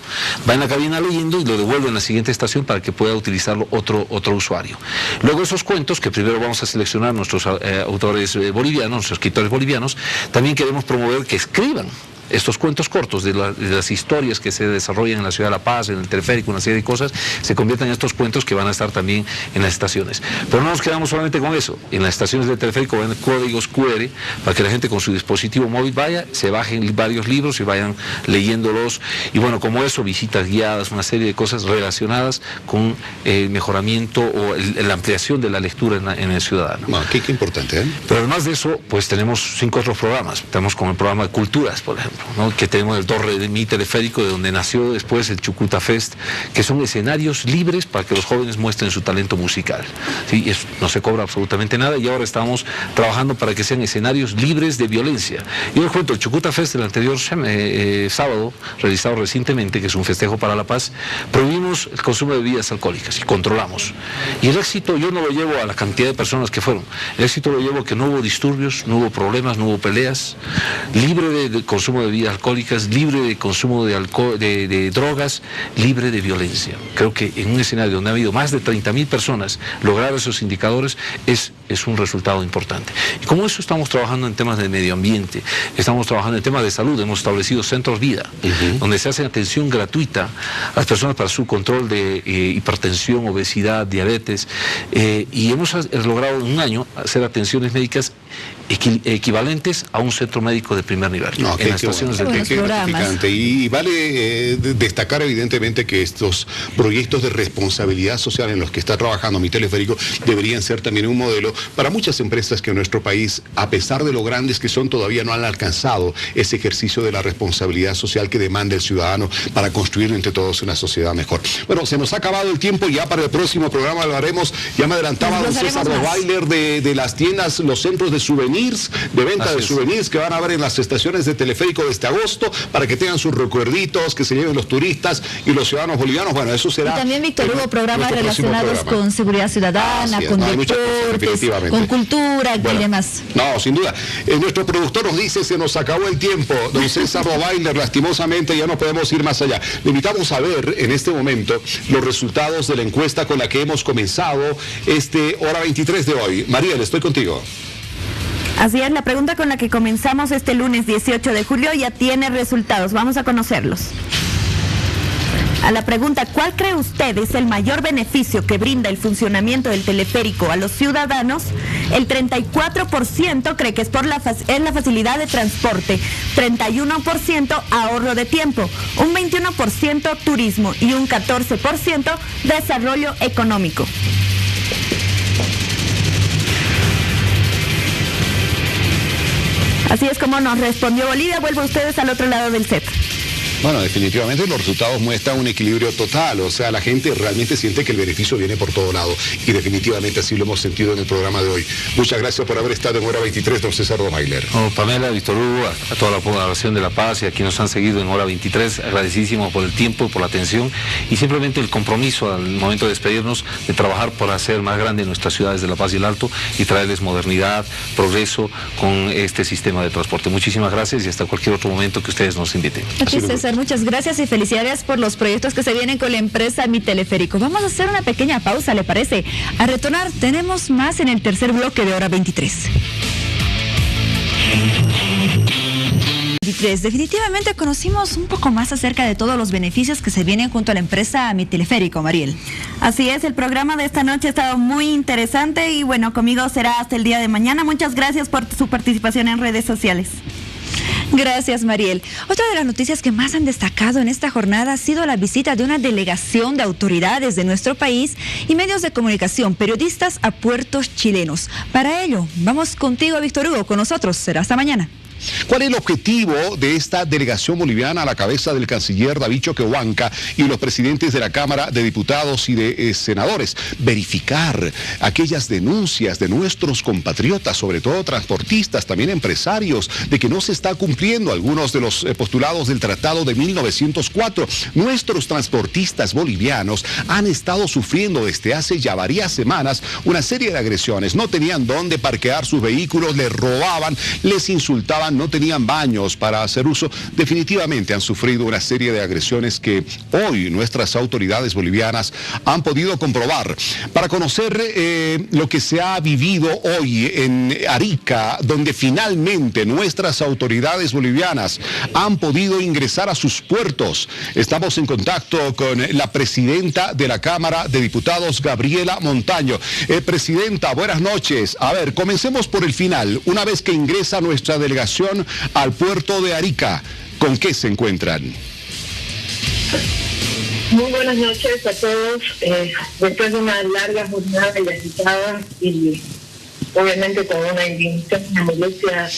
va en la cabina leyendo y lo devuelve en la siguiente estación para que pueda utilizarlo otro usuario. Luego esos cuentos, que primero vamos a seleccionar nuestros autores bolivianos, nuestros escritores bolivianos, también queremos promover que escriban estos cuentos cortos de las historias que se desarrollan en la ciudad de La Paz, en el teleférico, una serie de cosas, se conviertan en estos cuentos que van a estar también en las estaciones. Pero no nos quedamos solamente con eso. En las estaciones del teleférico van códigos QR para que la gente con su dispositivo móvil vaya, se bajen varios libros y vayan leyéndolos. Y bueno, como eso, visitas guiadas, una serie de cosas relacionadas con el mejoramiento o la ampliación de la lectura en el ciudadano. Qué importante, ¿eh? Pero además de eso, pues tenemos 5 otros programas. Tenemos como el programa de culturas, por ejemplo. ejemplo, ¿no? Que tenemos el Torre de Mi Teleférico, de donde nació después el Chucuta Fest, que son escenarios libres para que los jóvenes muestren su talento musical. ¿Sí? Eso no se cobra absolutamente nada y ahora estamos trabajando para que sean escenarios libres de violencia. Y les cuento, el Chucuta Fest del anterior sábado, realizado recientemente, que es un festejo para la paz, prohibimos el consumo de bebidas alcohólicas y controlamos. Y el éxito yo no lo llevo a la cantidad de personas que fueron, el éxito lo llevo a que no hubo disturbios, no hubo problemas, no hubo peleas, libre de consumo de bebidas alcohólicas, libre de consumo de drogas, libre de violencia. Creo que en un escenario donde ha habido más de 30.000 personas, lograr esos indicadores es un resultado importante. Y como eso estamos trabajando en temas de medio ambiente, estamos trabajando en temas de salud, hemos establecido centros vida, donde se hace atención gratuita a las personas para su control de hipertensión, obesidad, diabetes, y hemos logrado en un año hacer atenciones médicas equivalentes a un centro médico de primer nivel. No, en las estaciones de qué gratificante. Y vale destacar evidentemente que estos proyectos de responsabilidad social en los que está trabajando Mi Teleférico deberían ser también un modelo para muchas empresas que en nuestro país, a pesar de lo grandes que son, todavía no han alcanzado ese ejercicio de la responsabilidad social que demanda el ciudadano para construir entre todos una sociedad mejor. Bueno, se nos ha acabado el tiempo, ya para el próximo programa lo haremos. Ya me adelantaba don César Rottweiler de las tiendas, los centros de souvenirs, de venta de souvenirs que van a haber en las estaciones de teleférico desde agosto, para que tengan sus recuerditos, que se lleven los turistas y los ciudadanos bolivianos. Bueno, eso será. Y también, Víctor Hugo, programas relacionados con seguridad ciudadana, con deportes, con cultura y demás. No, sin duda. Nuestro productor nos dice, se nos acabó el tiempo. Don César Rottweiler, lastimosamente ya no podemos ir más allá. Le invitamos a ver en este momento los resultados de la encuesta con la que hemos comenzado hora 23 de hoy. Mariel, estoy contigo. Así es, la pregunta con la que comenzamos este lunes 18 de julio ya tiene resultados. Vamos a conocerlos. A la pregunta, ¿cuál cree usted es el mayor beneficio que brinda el funcionamiento del teleférico a los ciudadanos? El 34% cree que es por la facilidad de transporte, 31% ahorro de tiempo, un 21% turismo y un 14% desarrollo económico. Así es como nos respondió Bolivia. Vuelvo ustedes al otro lado del set. Bueno, definitivamente los resultados muestran un equilibrio total, o sea, la gente realmente siente que el beneficio viene por todo lado y definitivamente así lo hemos sentido en el programa de hoy. Muchas gracias por haber estado en hora 23, don César Rottweiler. Pamela, Víctor Hugo, a toda la población de La Paz y a quienes nos han seguido en hora 23, agradecidísimos por el tiempo, por la atención y simplemente el compromiso al momento de despedirnos de trabajar por hacer más grande nuestras ciudades de La Paz y el Alto y traerles modernidad, progreso con este sistema de transporte. Muchísimas gracias y hasta cualquier otro momento que ustedes nos inviten. Aquí, César, muchas gracias y felicidades por los proyectos que se vienen con la empresa Mi Teleférico. Vamos a hacer una pequeña pausa, ¿le parece? A retornar, tenemos más en el tercer bloque de hora 23. Definitivamente conocimos un poco más acerca de todos los beneficios que se vienen junto a la empresa Mi Teleférico, Mariel. Así es, el programa de esta noche ha estado muy interesante y bueno, conmigo será hasta el día de mañana. Muchas gracias por su participación en redes sociales. Gracias, Mariel. Otra de las noticias que más han destacado en esta jornada ha sido la visita de una delegación de autoridades de nuestro país y medios de comunicación, periodistas a puertos chilenos. Para ello, vamos contigo, Víctor Hugo, con nosotros. Será hasta mañana. ¿Cuál es el objetivo de esta delegación boliviana a la cabeza del canciller David Choquehuanca y los presidentes de la Cámara de Diputados y de Senadores? Verificar aquellas denuncias de nuestros compatriotas, sobre todo transportistas, también empresarios, de que no se está cumpliendo algunos de los postulados del Tratado de 1904. Nuestros transportistas bolivianos han estado sufriendo desde hace ya varias semanas una serie de agresiones. No tenían dónde parquear sus vehículos, les robaban, les insultaban, no tenían baños para hacer uso. Definitivamente han sufrido una serie de agresiones que hoy nuestras autoridades bolivianas han podido comprobar. Para conocer lo que se ha vivido hoy en Arica, donde finalmente nuestras autoridades bolivianas han podido ingresar a sus puertos, estamos en contacto con la presidenta de la Cámara de Diputados, Gabriela Montaño. Presidenta, buenas noches. A ver, comencemos por el final. Una vez que ingresa nuestra delegación al puerto de Arica, ¿con qué se encuentran? Muy buenas noches a todos. Después de una larga jornada de agitada y obviamente con una indignación, una molestia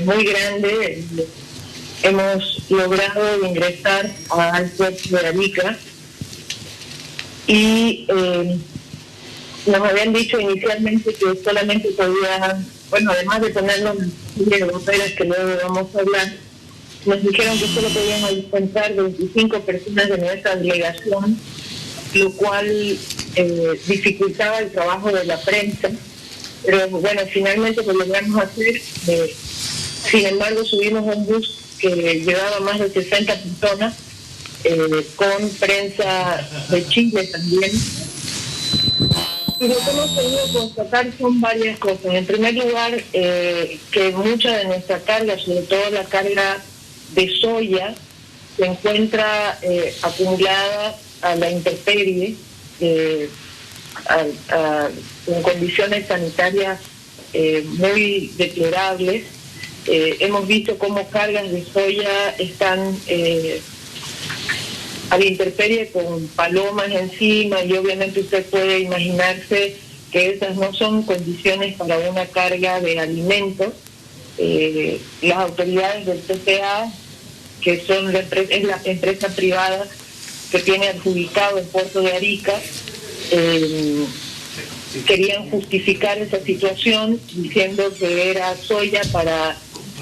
muy grande, hemos logrado ingresar al puerto de Arica y nos habían dicho inicialmente que solamente podían, bueno, además de ponernos en serie de botellas que luego vamos a hablar, nos dijeron que solo podían entrar 25 personas de nuestra delegación, lo cual dificultaba el trabajo de la prensa, pero bueno, finalmente lo logramos hacer. Sin embargo, subimos un bus que llevaba más de 60 personas, con prensa de Chile también. Y lo que hemos podido constatar son varias cosas. En primer lugar, que mucha de nuestra carga, sobre todo la carga de soya, se encuentra acumulada a la intemperie, en condiciones sanitarias muy deplorables. Hemos visto cómo cargas de soya están a la intemperie con palomas encima, y obviamente usted puede imaginarse que esas no son condiciones para una carga de alimentos. Las autoridades del TPA, que es la empresa privada que tiene adjudicado el puerto de Arica, querían justificar esa situación diciendo que era soya para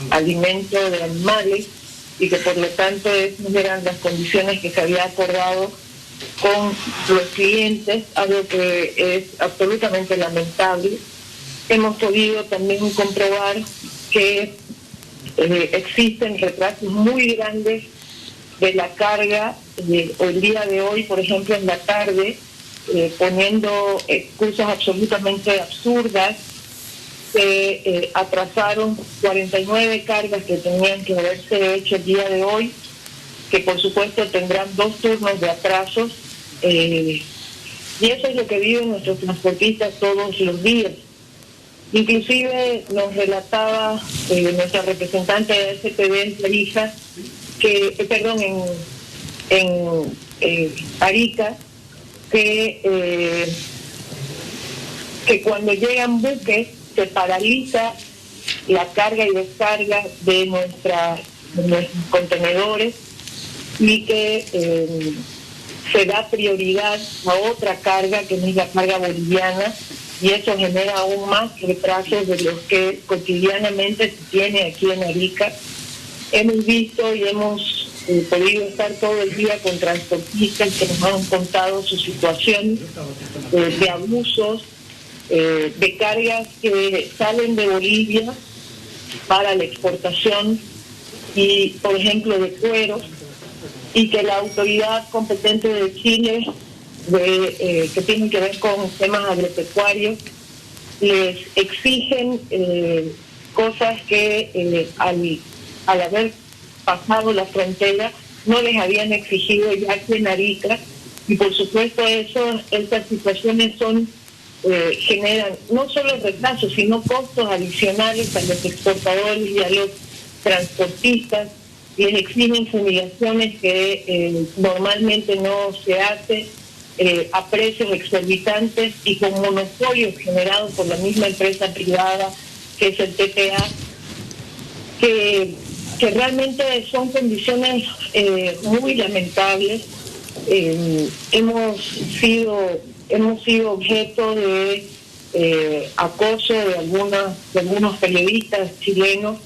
alimento de animales y que por lo tanto esas eran las condiciones que se había acordado con los clientes, algo que es absolutamente lamentable. Hemos podido también comprobar que existen retrasos muy grandes de la carga. El día de hoy, por ejemplo, en la tarde, poniendo excusas absolutamente absurdas, se atrasaron 49 cargas que tenían que haberse hecho el día de hoy, que por supuesto tendrán 2 turnos de atrasos, y eso es lo que viven nuestros transportistas todos los días. Inclusive nos relataba nuestra representante de SPB en Tarija, en Arica, que cuando llegan buques se paraliza la carga y descarga de nuestros contenedores, y que se da prioridad a otra carga que no es la carga boliviana, y eso genera aún más retrasos de los que cotidianamente se tiene aquí en Arica. Hemos visto y hemos podido estar todo el día con transportistas que nos han contado su situación de abusos, de cargas que salen de Bolivia para la exportación, y por ejemplo de cueros, y que la autoridad competente de Chile, que tienen que ver con temas agropecuarios, les exigen cosas que al haber pasado la frontera no les habían exigido ya aquí en Arica, y por supuesto esas situaciones generan no solo retrasos, sino costos adicionales a los exportadores y a los transportistas. Les exigen fumigaciones que normalmente no se hace, a precios exorbitantes y con monopolios generados por la misma empresa privada que es el TPA, que realmente son condiciones muy lamentables. Hemos sido objeto de acoso de algunos periodistas chilenos,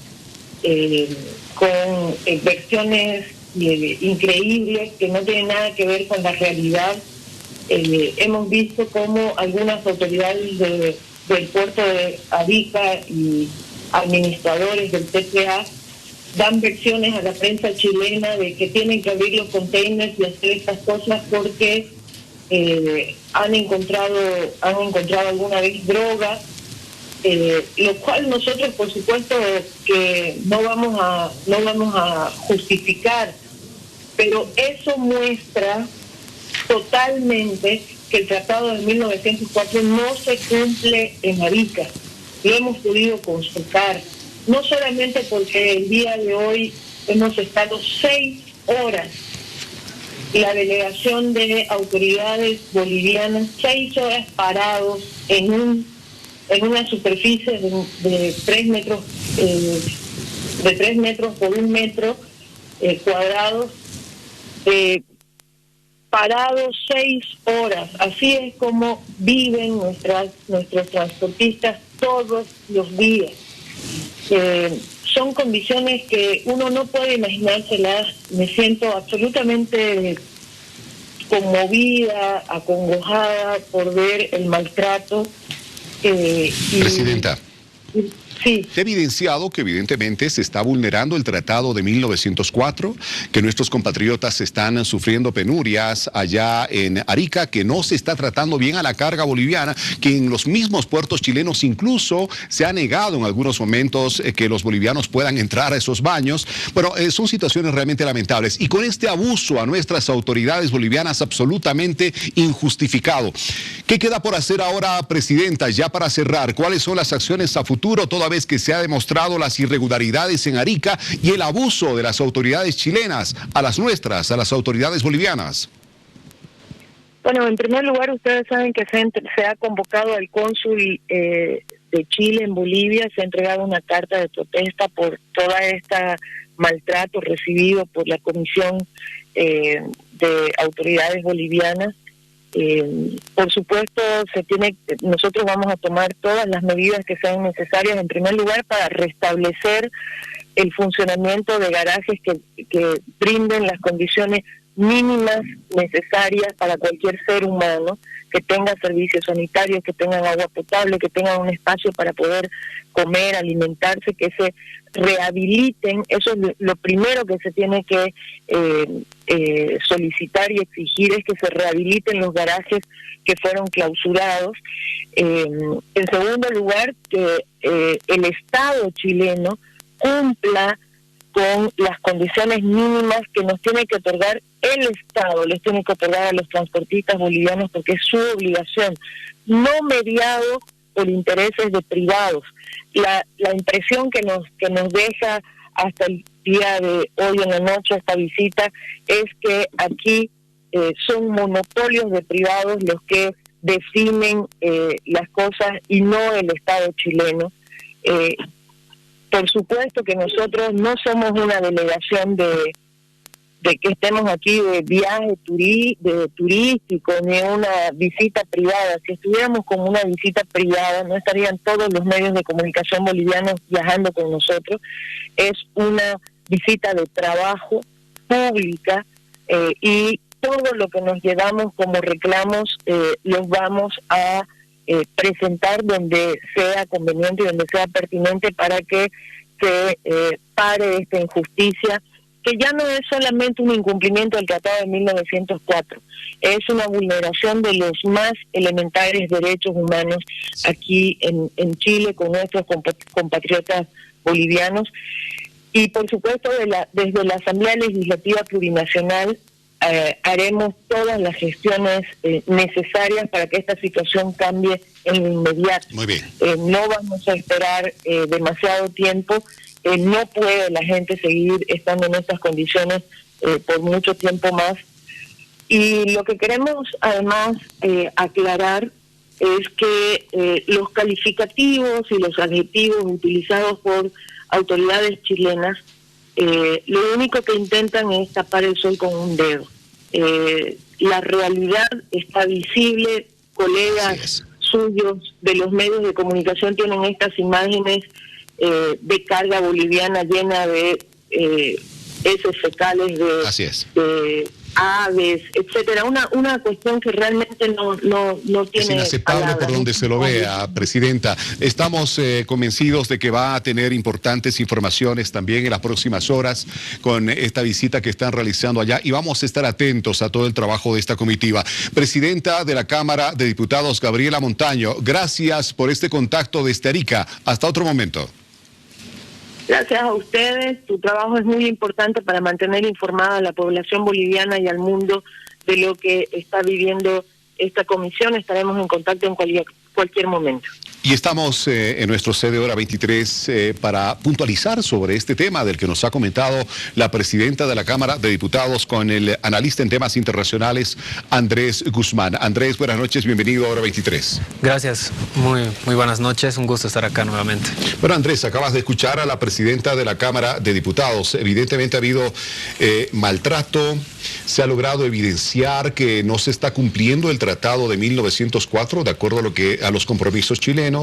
con versiones increíbles que no tienen nada que ver con la realidad. Hemos visto cómo algunas autoridades del puerto de Arica y administradores del TPA dan versiones a la prensa chilena de que tienen que abrir los containers y hacer estas cosas porque han encontrado alguna vez droga, lo cual nosotros por supuesto que no vamos a justificar, pero eso muestra totalmente que el Tratado de 1904 no se cumple en Arica. Lo hemos podido constatar, no solamente porque el día de hoy hemos estado 6 horas, la delegación de autoridades bolivianas, 6 horas parados en una superficie de 3 metros por 1 metro, cuadrados, parados 6 horas. Así es como viven nuestros transportistas todos los días. Son condiciones que uno no puede imaginárselas. Me siento absolutamente conmovida, acongojada por ver el maltrato. Presidenta. Sí. Se ha evidenciado que evidentemente se está vulnerando el Tratado de 1904, que nuestros compatriotas están sufriendo penurias allá en Arica, que no se está tratando bien a la carga boliviana, que en los mismos puertos chilenos incluso se ha negado en algunos momentos que los bolivianos puedan entrar a esos baños. Bueno, son situaciones realmente lamentables y con este abuso a nuestras autoridades bolivianas absolutamente injustificado. ¿Qué queda por hacer ahora, Presidenta, ya para cerrar? ¿Cuáles son las acciones a futuro, toda vez que se ha demostrado las irregularidades en Arica y el abuso de las autoridades chilenas a las nuestras, a las autoridades bolivianas? Bueno, en primer lugar, ustedes saben que se ha convocado al cónsul de Chile en Bolivia, se ha entregado una carta de protesta por toda esta maltrato recibido por la Comisión de Autoridades Bolivianas. Por supuesto, nosotros vamos a tomar todas las medidas que sean necesarias, en primer lugar, para restablecer el funcionamiento de garajes que brinden las condiciones mínimas necesarias para cualquier ser humano, que tenga servicios sanitarios, que tengan agua potable, que tengan un espacio para poder comer, alimentarse, que se rehabiliten. Eso es lo primero que se tiene que solicitar y exigir, es que se rehabiliten los garajes que fueron clausurados. En segundo lugar, que el Estado chileno cumpla con las condiciones mínimas que nos tiene que otorgar el Estado, les tiene que otorgar a los transportistas bolivianos, porque es su obligación, no mediado por intereses de privados. La impresión que nos deja hasta el día de hoy en la noche esta visita es que aquí son monopolios de privados los que definen las cosas y no el Estado chileno. Por supuesto que nosotros no somos una delegación de que estemos aquí de viaje turístico ni una visita privada. Si estuviéramos como una visita privada, no estarían todos los medios de comunicación bolivianos viajando con nosotros. Es una visita de trabajo pública y todo lo que nos llevamos como reclamos los vamos a presentar donde sea conveniente y donde sea pertinente para que se pare esta injusticia, que ya no es solamente un incumplimiento del Tratado de 1904, es una vulneración de los más elementales derechos humanos aquí en Chile con nuestros compatriotas bolivianos. Y por supuesto desde la Asamblea Legislativa Plurinacional haremos todas las gestiones necesarias para que esta situación cambie en lo inmediato. Muy bien. No vamos a esperar demasiado tiempo. No puede la gente seguir estando en estas condiciones por mucho tiempo más. Y lo que queremos además aclarar es que los calificativos y los adjetivos utilizados por autoridades chilenas lo único que intentan es tapar el sol con un dedo. La realidad está visible, colegas suyos de los medios de comunicación tienen estas imágenes de carga boliviana llena de heces fecales de aves, etcétera, una cuestión que realmente no tiene. Es inaceptable palabras, por donde se lo vea, Presidenta. Estamos convencidos de que va a tener importantes informaciones también en las próximas horas con esta visita que están realizando allá y vamos a estar atentos a todo el trabajo de esta comitiva. Presidenta de la Cámara de Diputados, Gabriela Montaño, gracias por este contacto desde Arica. Hasta otro momento. Gracias a ustedes, tu trabajo es muy importante para mantener informada a la población boliviana y al mundo de lo que está viviendo esta comisión. Estaremos en contacto en cualquier momento. Y estamos en nuestro sede hora 23 para puntualizar sobre este tema del que nos ha comentado la presidenta de la Cámara de Diputados con el analista en temas internacionales, Andrés Guzmán. Andrés, buenas noches, bienvenido a hora 23. Gracias, muy buenas noches, un gusto estar acá nuevamente. Bueno, Andrés, acabas de escuchar a la presidenta de la Cámara de Diputados. Evidentemente ha habido maltrato, se ha logrado evidenciar que no se está cumpliendo el Tratado de 1904, de acuerdo a los compromisos chilenos.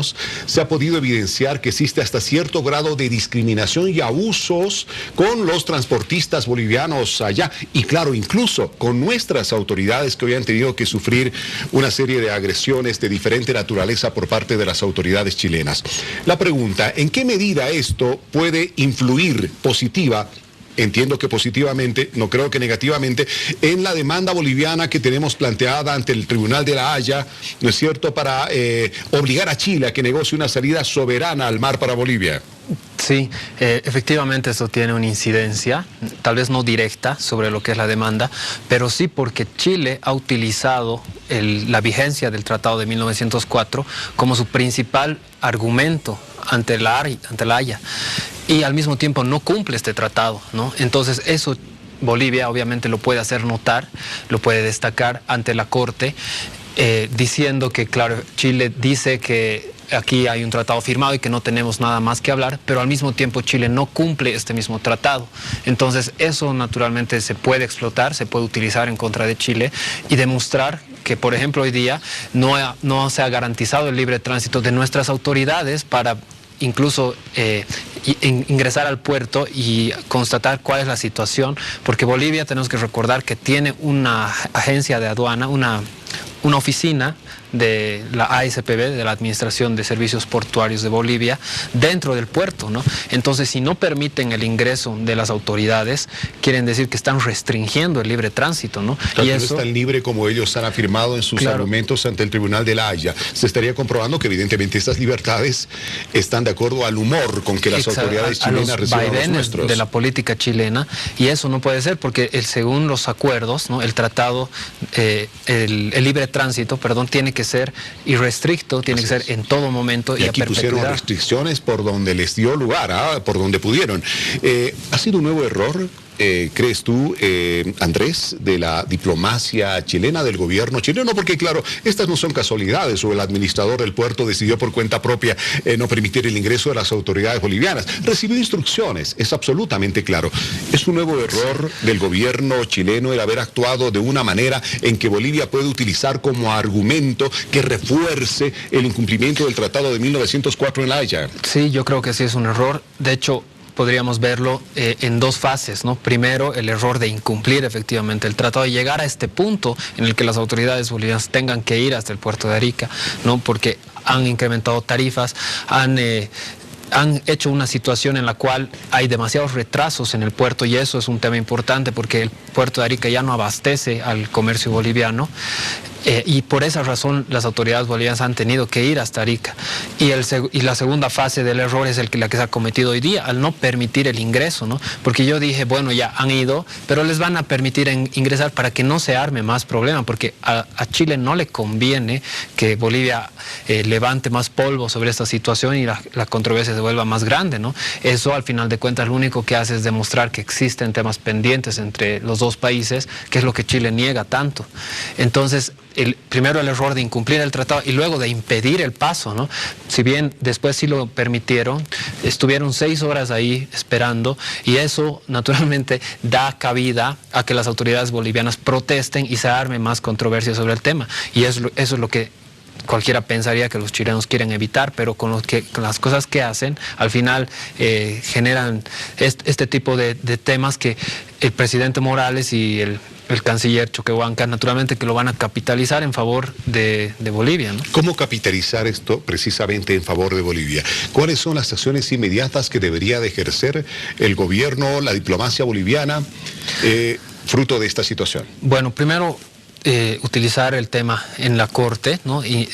Se ha podido evidenciar que existe hasta cierto grado de discriminación y abusos con los transportistas bolivianos allá. Y claro, incluso con nuestras autoridades que hoy han tenido que sufrir una serie de agresiones de diferente naturaleza por parte de las autoridades chilenas. La pregunta, ¿en qué medida esto puede influir positiva? Entiendo que positivamente, no creo que negativamente, en la demanda boliviana que tenemos planteada ante el Tribunal de la Haya, ¿no es cierto?, para obligar a Chile a que negocie una salida soberana al mar para Bolivia. Sí, efectivamente eso tiene una incidencia, tal vez no directa sobre lo que es la demanda, pero sí porque Chile ha utilizado la vigencia del Tratado de 1904 como su principal argumento ante la Haya, y al mismo tiempo no cumple este tratado, ¿no? Entonces eso Bolivia obviamente lo puede hacer notar, lo puede destacar ante la Corte, diciendo que, claro, Chile dice que aquí hay un tratado firmado y que no tenemos nada más que hablar, pero al mismo tiempo Chile no cumple este mismo tratado. Entonces eso naturalmente se puede explotar, se puede utilizar en contra de Chile y demostrar que, por ejemplo, hoy día no se ha garantizado el libre tránsito de nuestras autoridades para incluso ingresar al puerto y constatar cuál es la situación, porque Bolivia, tenemos que recordar que tiene una agencia de aduana, una oficina de la ASPB, de la Administración de Servicios Portuarios de Bolivia, dentro del puerto, ¿no? Entonces, si no permiten el ingreso de las autoridades, quieren decir que están restringiendo el libre tránsito, ¿no? Claro, y eso no es tan libre como ellos han afirmado en sus argumentos ante el Tribunal de la Haya. Se estaría comprobando que evidentemente estas libertades están de acuerdo al humor con que las autoridades chilenas reciben a los nuestros. De la política chilena, y eso no puede ser porque según los acuerdos, ¿no?, el tratado, el libre tránsito, tiene que ser irrestricto, tiene que ser en todo momento y a perpetuidad. Pusieron restricciones por donde les dio lugar, por donde pudieron. ¿Ha sido un nuevo error, crees tú, Andrés, de la diplomacia chilena, del gobierno chileno? Porque claro, estas no son casualidades, o el administrador del puerto decidió por cuenta propia no permitir el ingreso de las autoridades bolivianas. Recibió instrucciones, es absolutamente claro. ¿Es un nuevo error del gobierno chileno el haber actuado de una manera en que Bolivia puede utilizar como argumento que refuerce el incumplimiento del Tratado de 1904 en La Haya? Sí, yo creo que sí es un error. De hecho, podríamos verlo en dos fases, ¿no? Primero, el error de incumplir efectivamente el tratado y llegar a este punto en el que las autoridades bolivianas tengan que ir hasta el puerto de Arica, ¿no? Porque han incrementado tarifas, han hecho una situación en la cual hay demasiados retrasos en el puerto, y eso es un tema importante porque el puerto de Arica ya no abastece al comercio boliviano. Y por esa razón las autoridades bolivianas han tenido que ir hasta Arica. Y la segunda fase del error es la que se ha cometido hoy día, al no permitir el ingreso, ¿no? Porque yo dije, bueno, ya han ido, pero les van a permitir ingresar para que no se arme más problema, porque a Chile no le conviene que Bolivia levante más polvo sobre esta situación y la controversia se vuelva más grande, ¿no? Eso, al final de cuentas, lo único que hace es demostrar que existen temas pendientes entre los dos países, que es lo que Chile niega tanto. Entonces, primero el error de incumplir el tratado y luego de impedir el paso, ¿no? Si bien después sí lo permitieron, estuvieron 6 horas ahí esperando, y eso naturalmente da cabida a que las autoridades bolivianas protesten y se arme más controversia sobre el tema. Y eso es lo que cualquiera pensaría que los chilenos quieren evitar, pero con las cosas que hacen, al final generan este tipo de temas que el presidente Morales y el canciller Choquehuanca naturalmente que lo van a capitalizar en favor de Bolivia, ¿no? ¿Cómo capitalizar esto precisamente en favor de Bolivia? ¿Cuáles son las acciones inmediatas que debería de ejercer el gobierno, la diplomacia boliviana, fruto de esta situación? Bueno, primero utilizar el tema en la Corte, ¿no? Y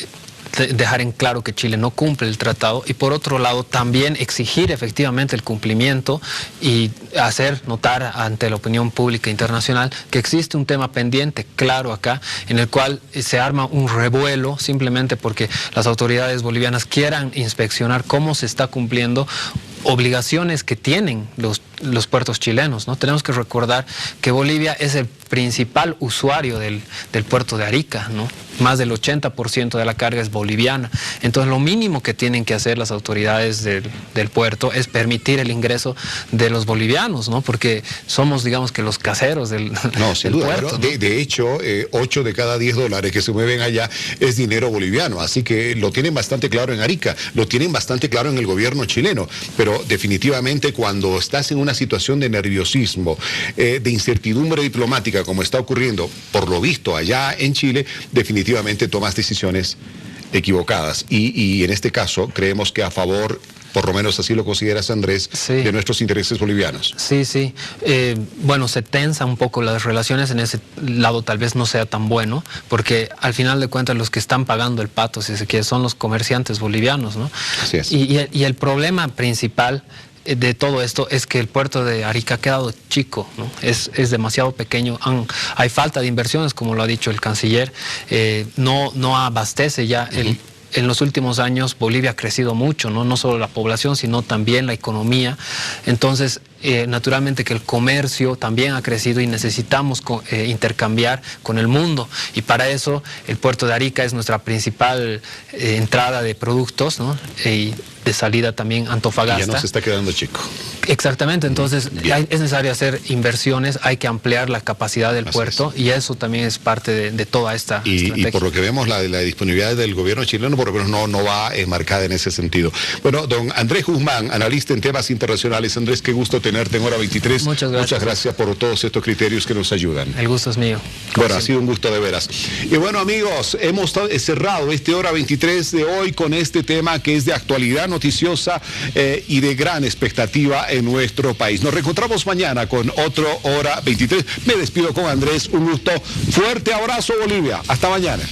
dejar en claro que Chile no cumple el tratado, y por otro lado también exigir efectivamente el cumplimiento y hacer notar ante la opinión pública internacional que existe un tema pendiente claro acá, en el cual se arma un revuelo simplemente porque las autoridades bolivianas quieran inspeccionar cómo se está cumpliendo obligaciones que tienen los puertos chilenos, ¿no? Tenemos que recordar que Bolivia es el principal usuario del puerto de Arica, ¿no? Más del 80% de la carga es boliviana. Entonces, lo mínimo que tienen que hacer las autoridades del puerto es permitir el ingreso de los bolivianos, ¿no? Porque somos, digamos, que los caseros del puerto, ¿no? De hecho, 8 de cada 10 dólares que se mueven allá es dinero boliviano, así que lo tienen bastante claro en Arica, lo tienen bastante claro en el gobierno chileno, pero definitivamente cuando estás en una situación de nerviosismo, de incertidumbre diplomática, como está ocurriendo, por lo visto allá en Chile, definitivamente tomas decisiones equivocadas. Y en este caso, creemos que a favor, por lo menos así lo consideras, Andrés, de nuestros intereses bolivianos. Sí, sí. Bueno, se tensan un poco las relaciones en ese lado, tal vez no sea tan bueno, porque al final de cuentas los que están pagando el pato, si se quiere, son los comerciantes bolivianos, ¿no? Así es. Y el problema principal de todo esto es que el puerto de Arica ha quedado chico, ¿no? Es demasiado pequeño, hay falta de inversiones, como lo ha dicho el canciller, no abastece ya en los últimos años Bolivia ha crecido mucho, ¿no? No solo la población, sino también la economía. Entonces, naturalmente que el comercio también ha crecido y necesitamos intercambiar con el mundo. Y para eso el puerto de Arica es nuestra principal entrada de productos, ¿no? Y de salida también Antofagasta. Ya no se está quedando chico. Exactamente, entonces es necesario hacer inversiones, hay que ampliar la capacidad del puerto y eso también es parte de toda esta estrategia. Y por lo que vemos, la disponibilidad del gobierno chileno por lo menos no va marcada en ese sentido. Bueno, don Andrés Guzmán, analista en temas internacionales. Andrés, qué gusto tenerte en Hora 23. Muchas gracias. Muchas gracias por todos estos criterios que nos ayudan. El gusto es mío. Bueno, ha sido un gusto de veras. Y bueno, amigos, hemos cerrado este Hora 23 de hoy con este tema que es de actualidad noticiosa y de gran expectativa en nuestro país. Nos reencontramos mañana con otro Hora 23. Me despido con Andrés. Un gusto. Fuerte abrazo, Bolivia. Hasta mañana.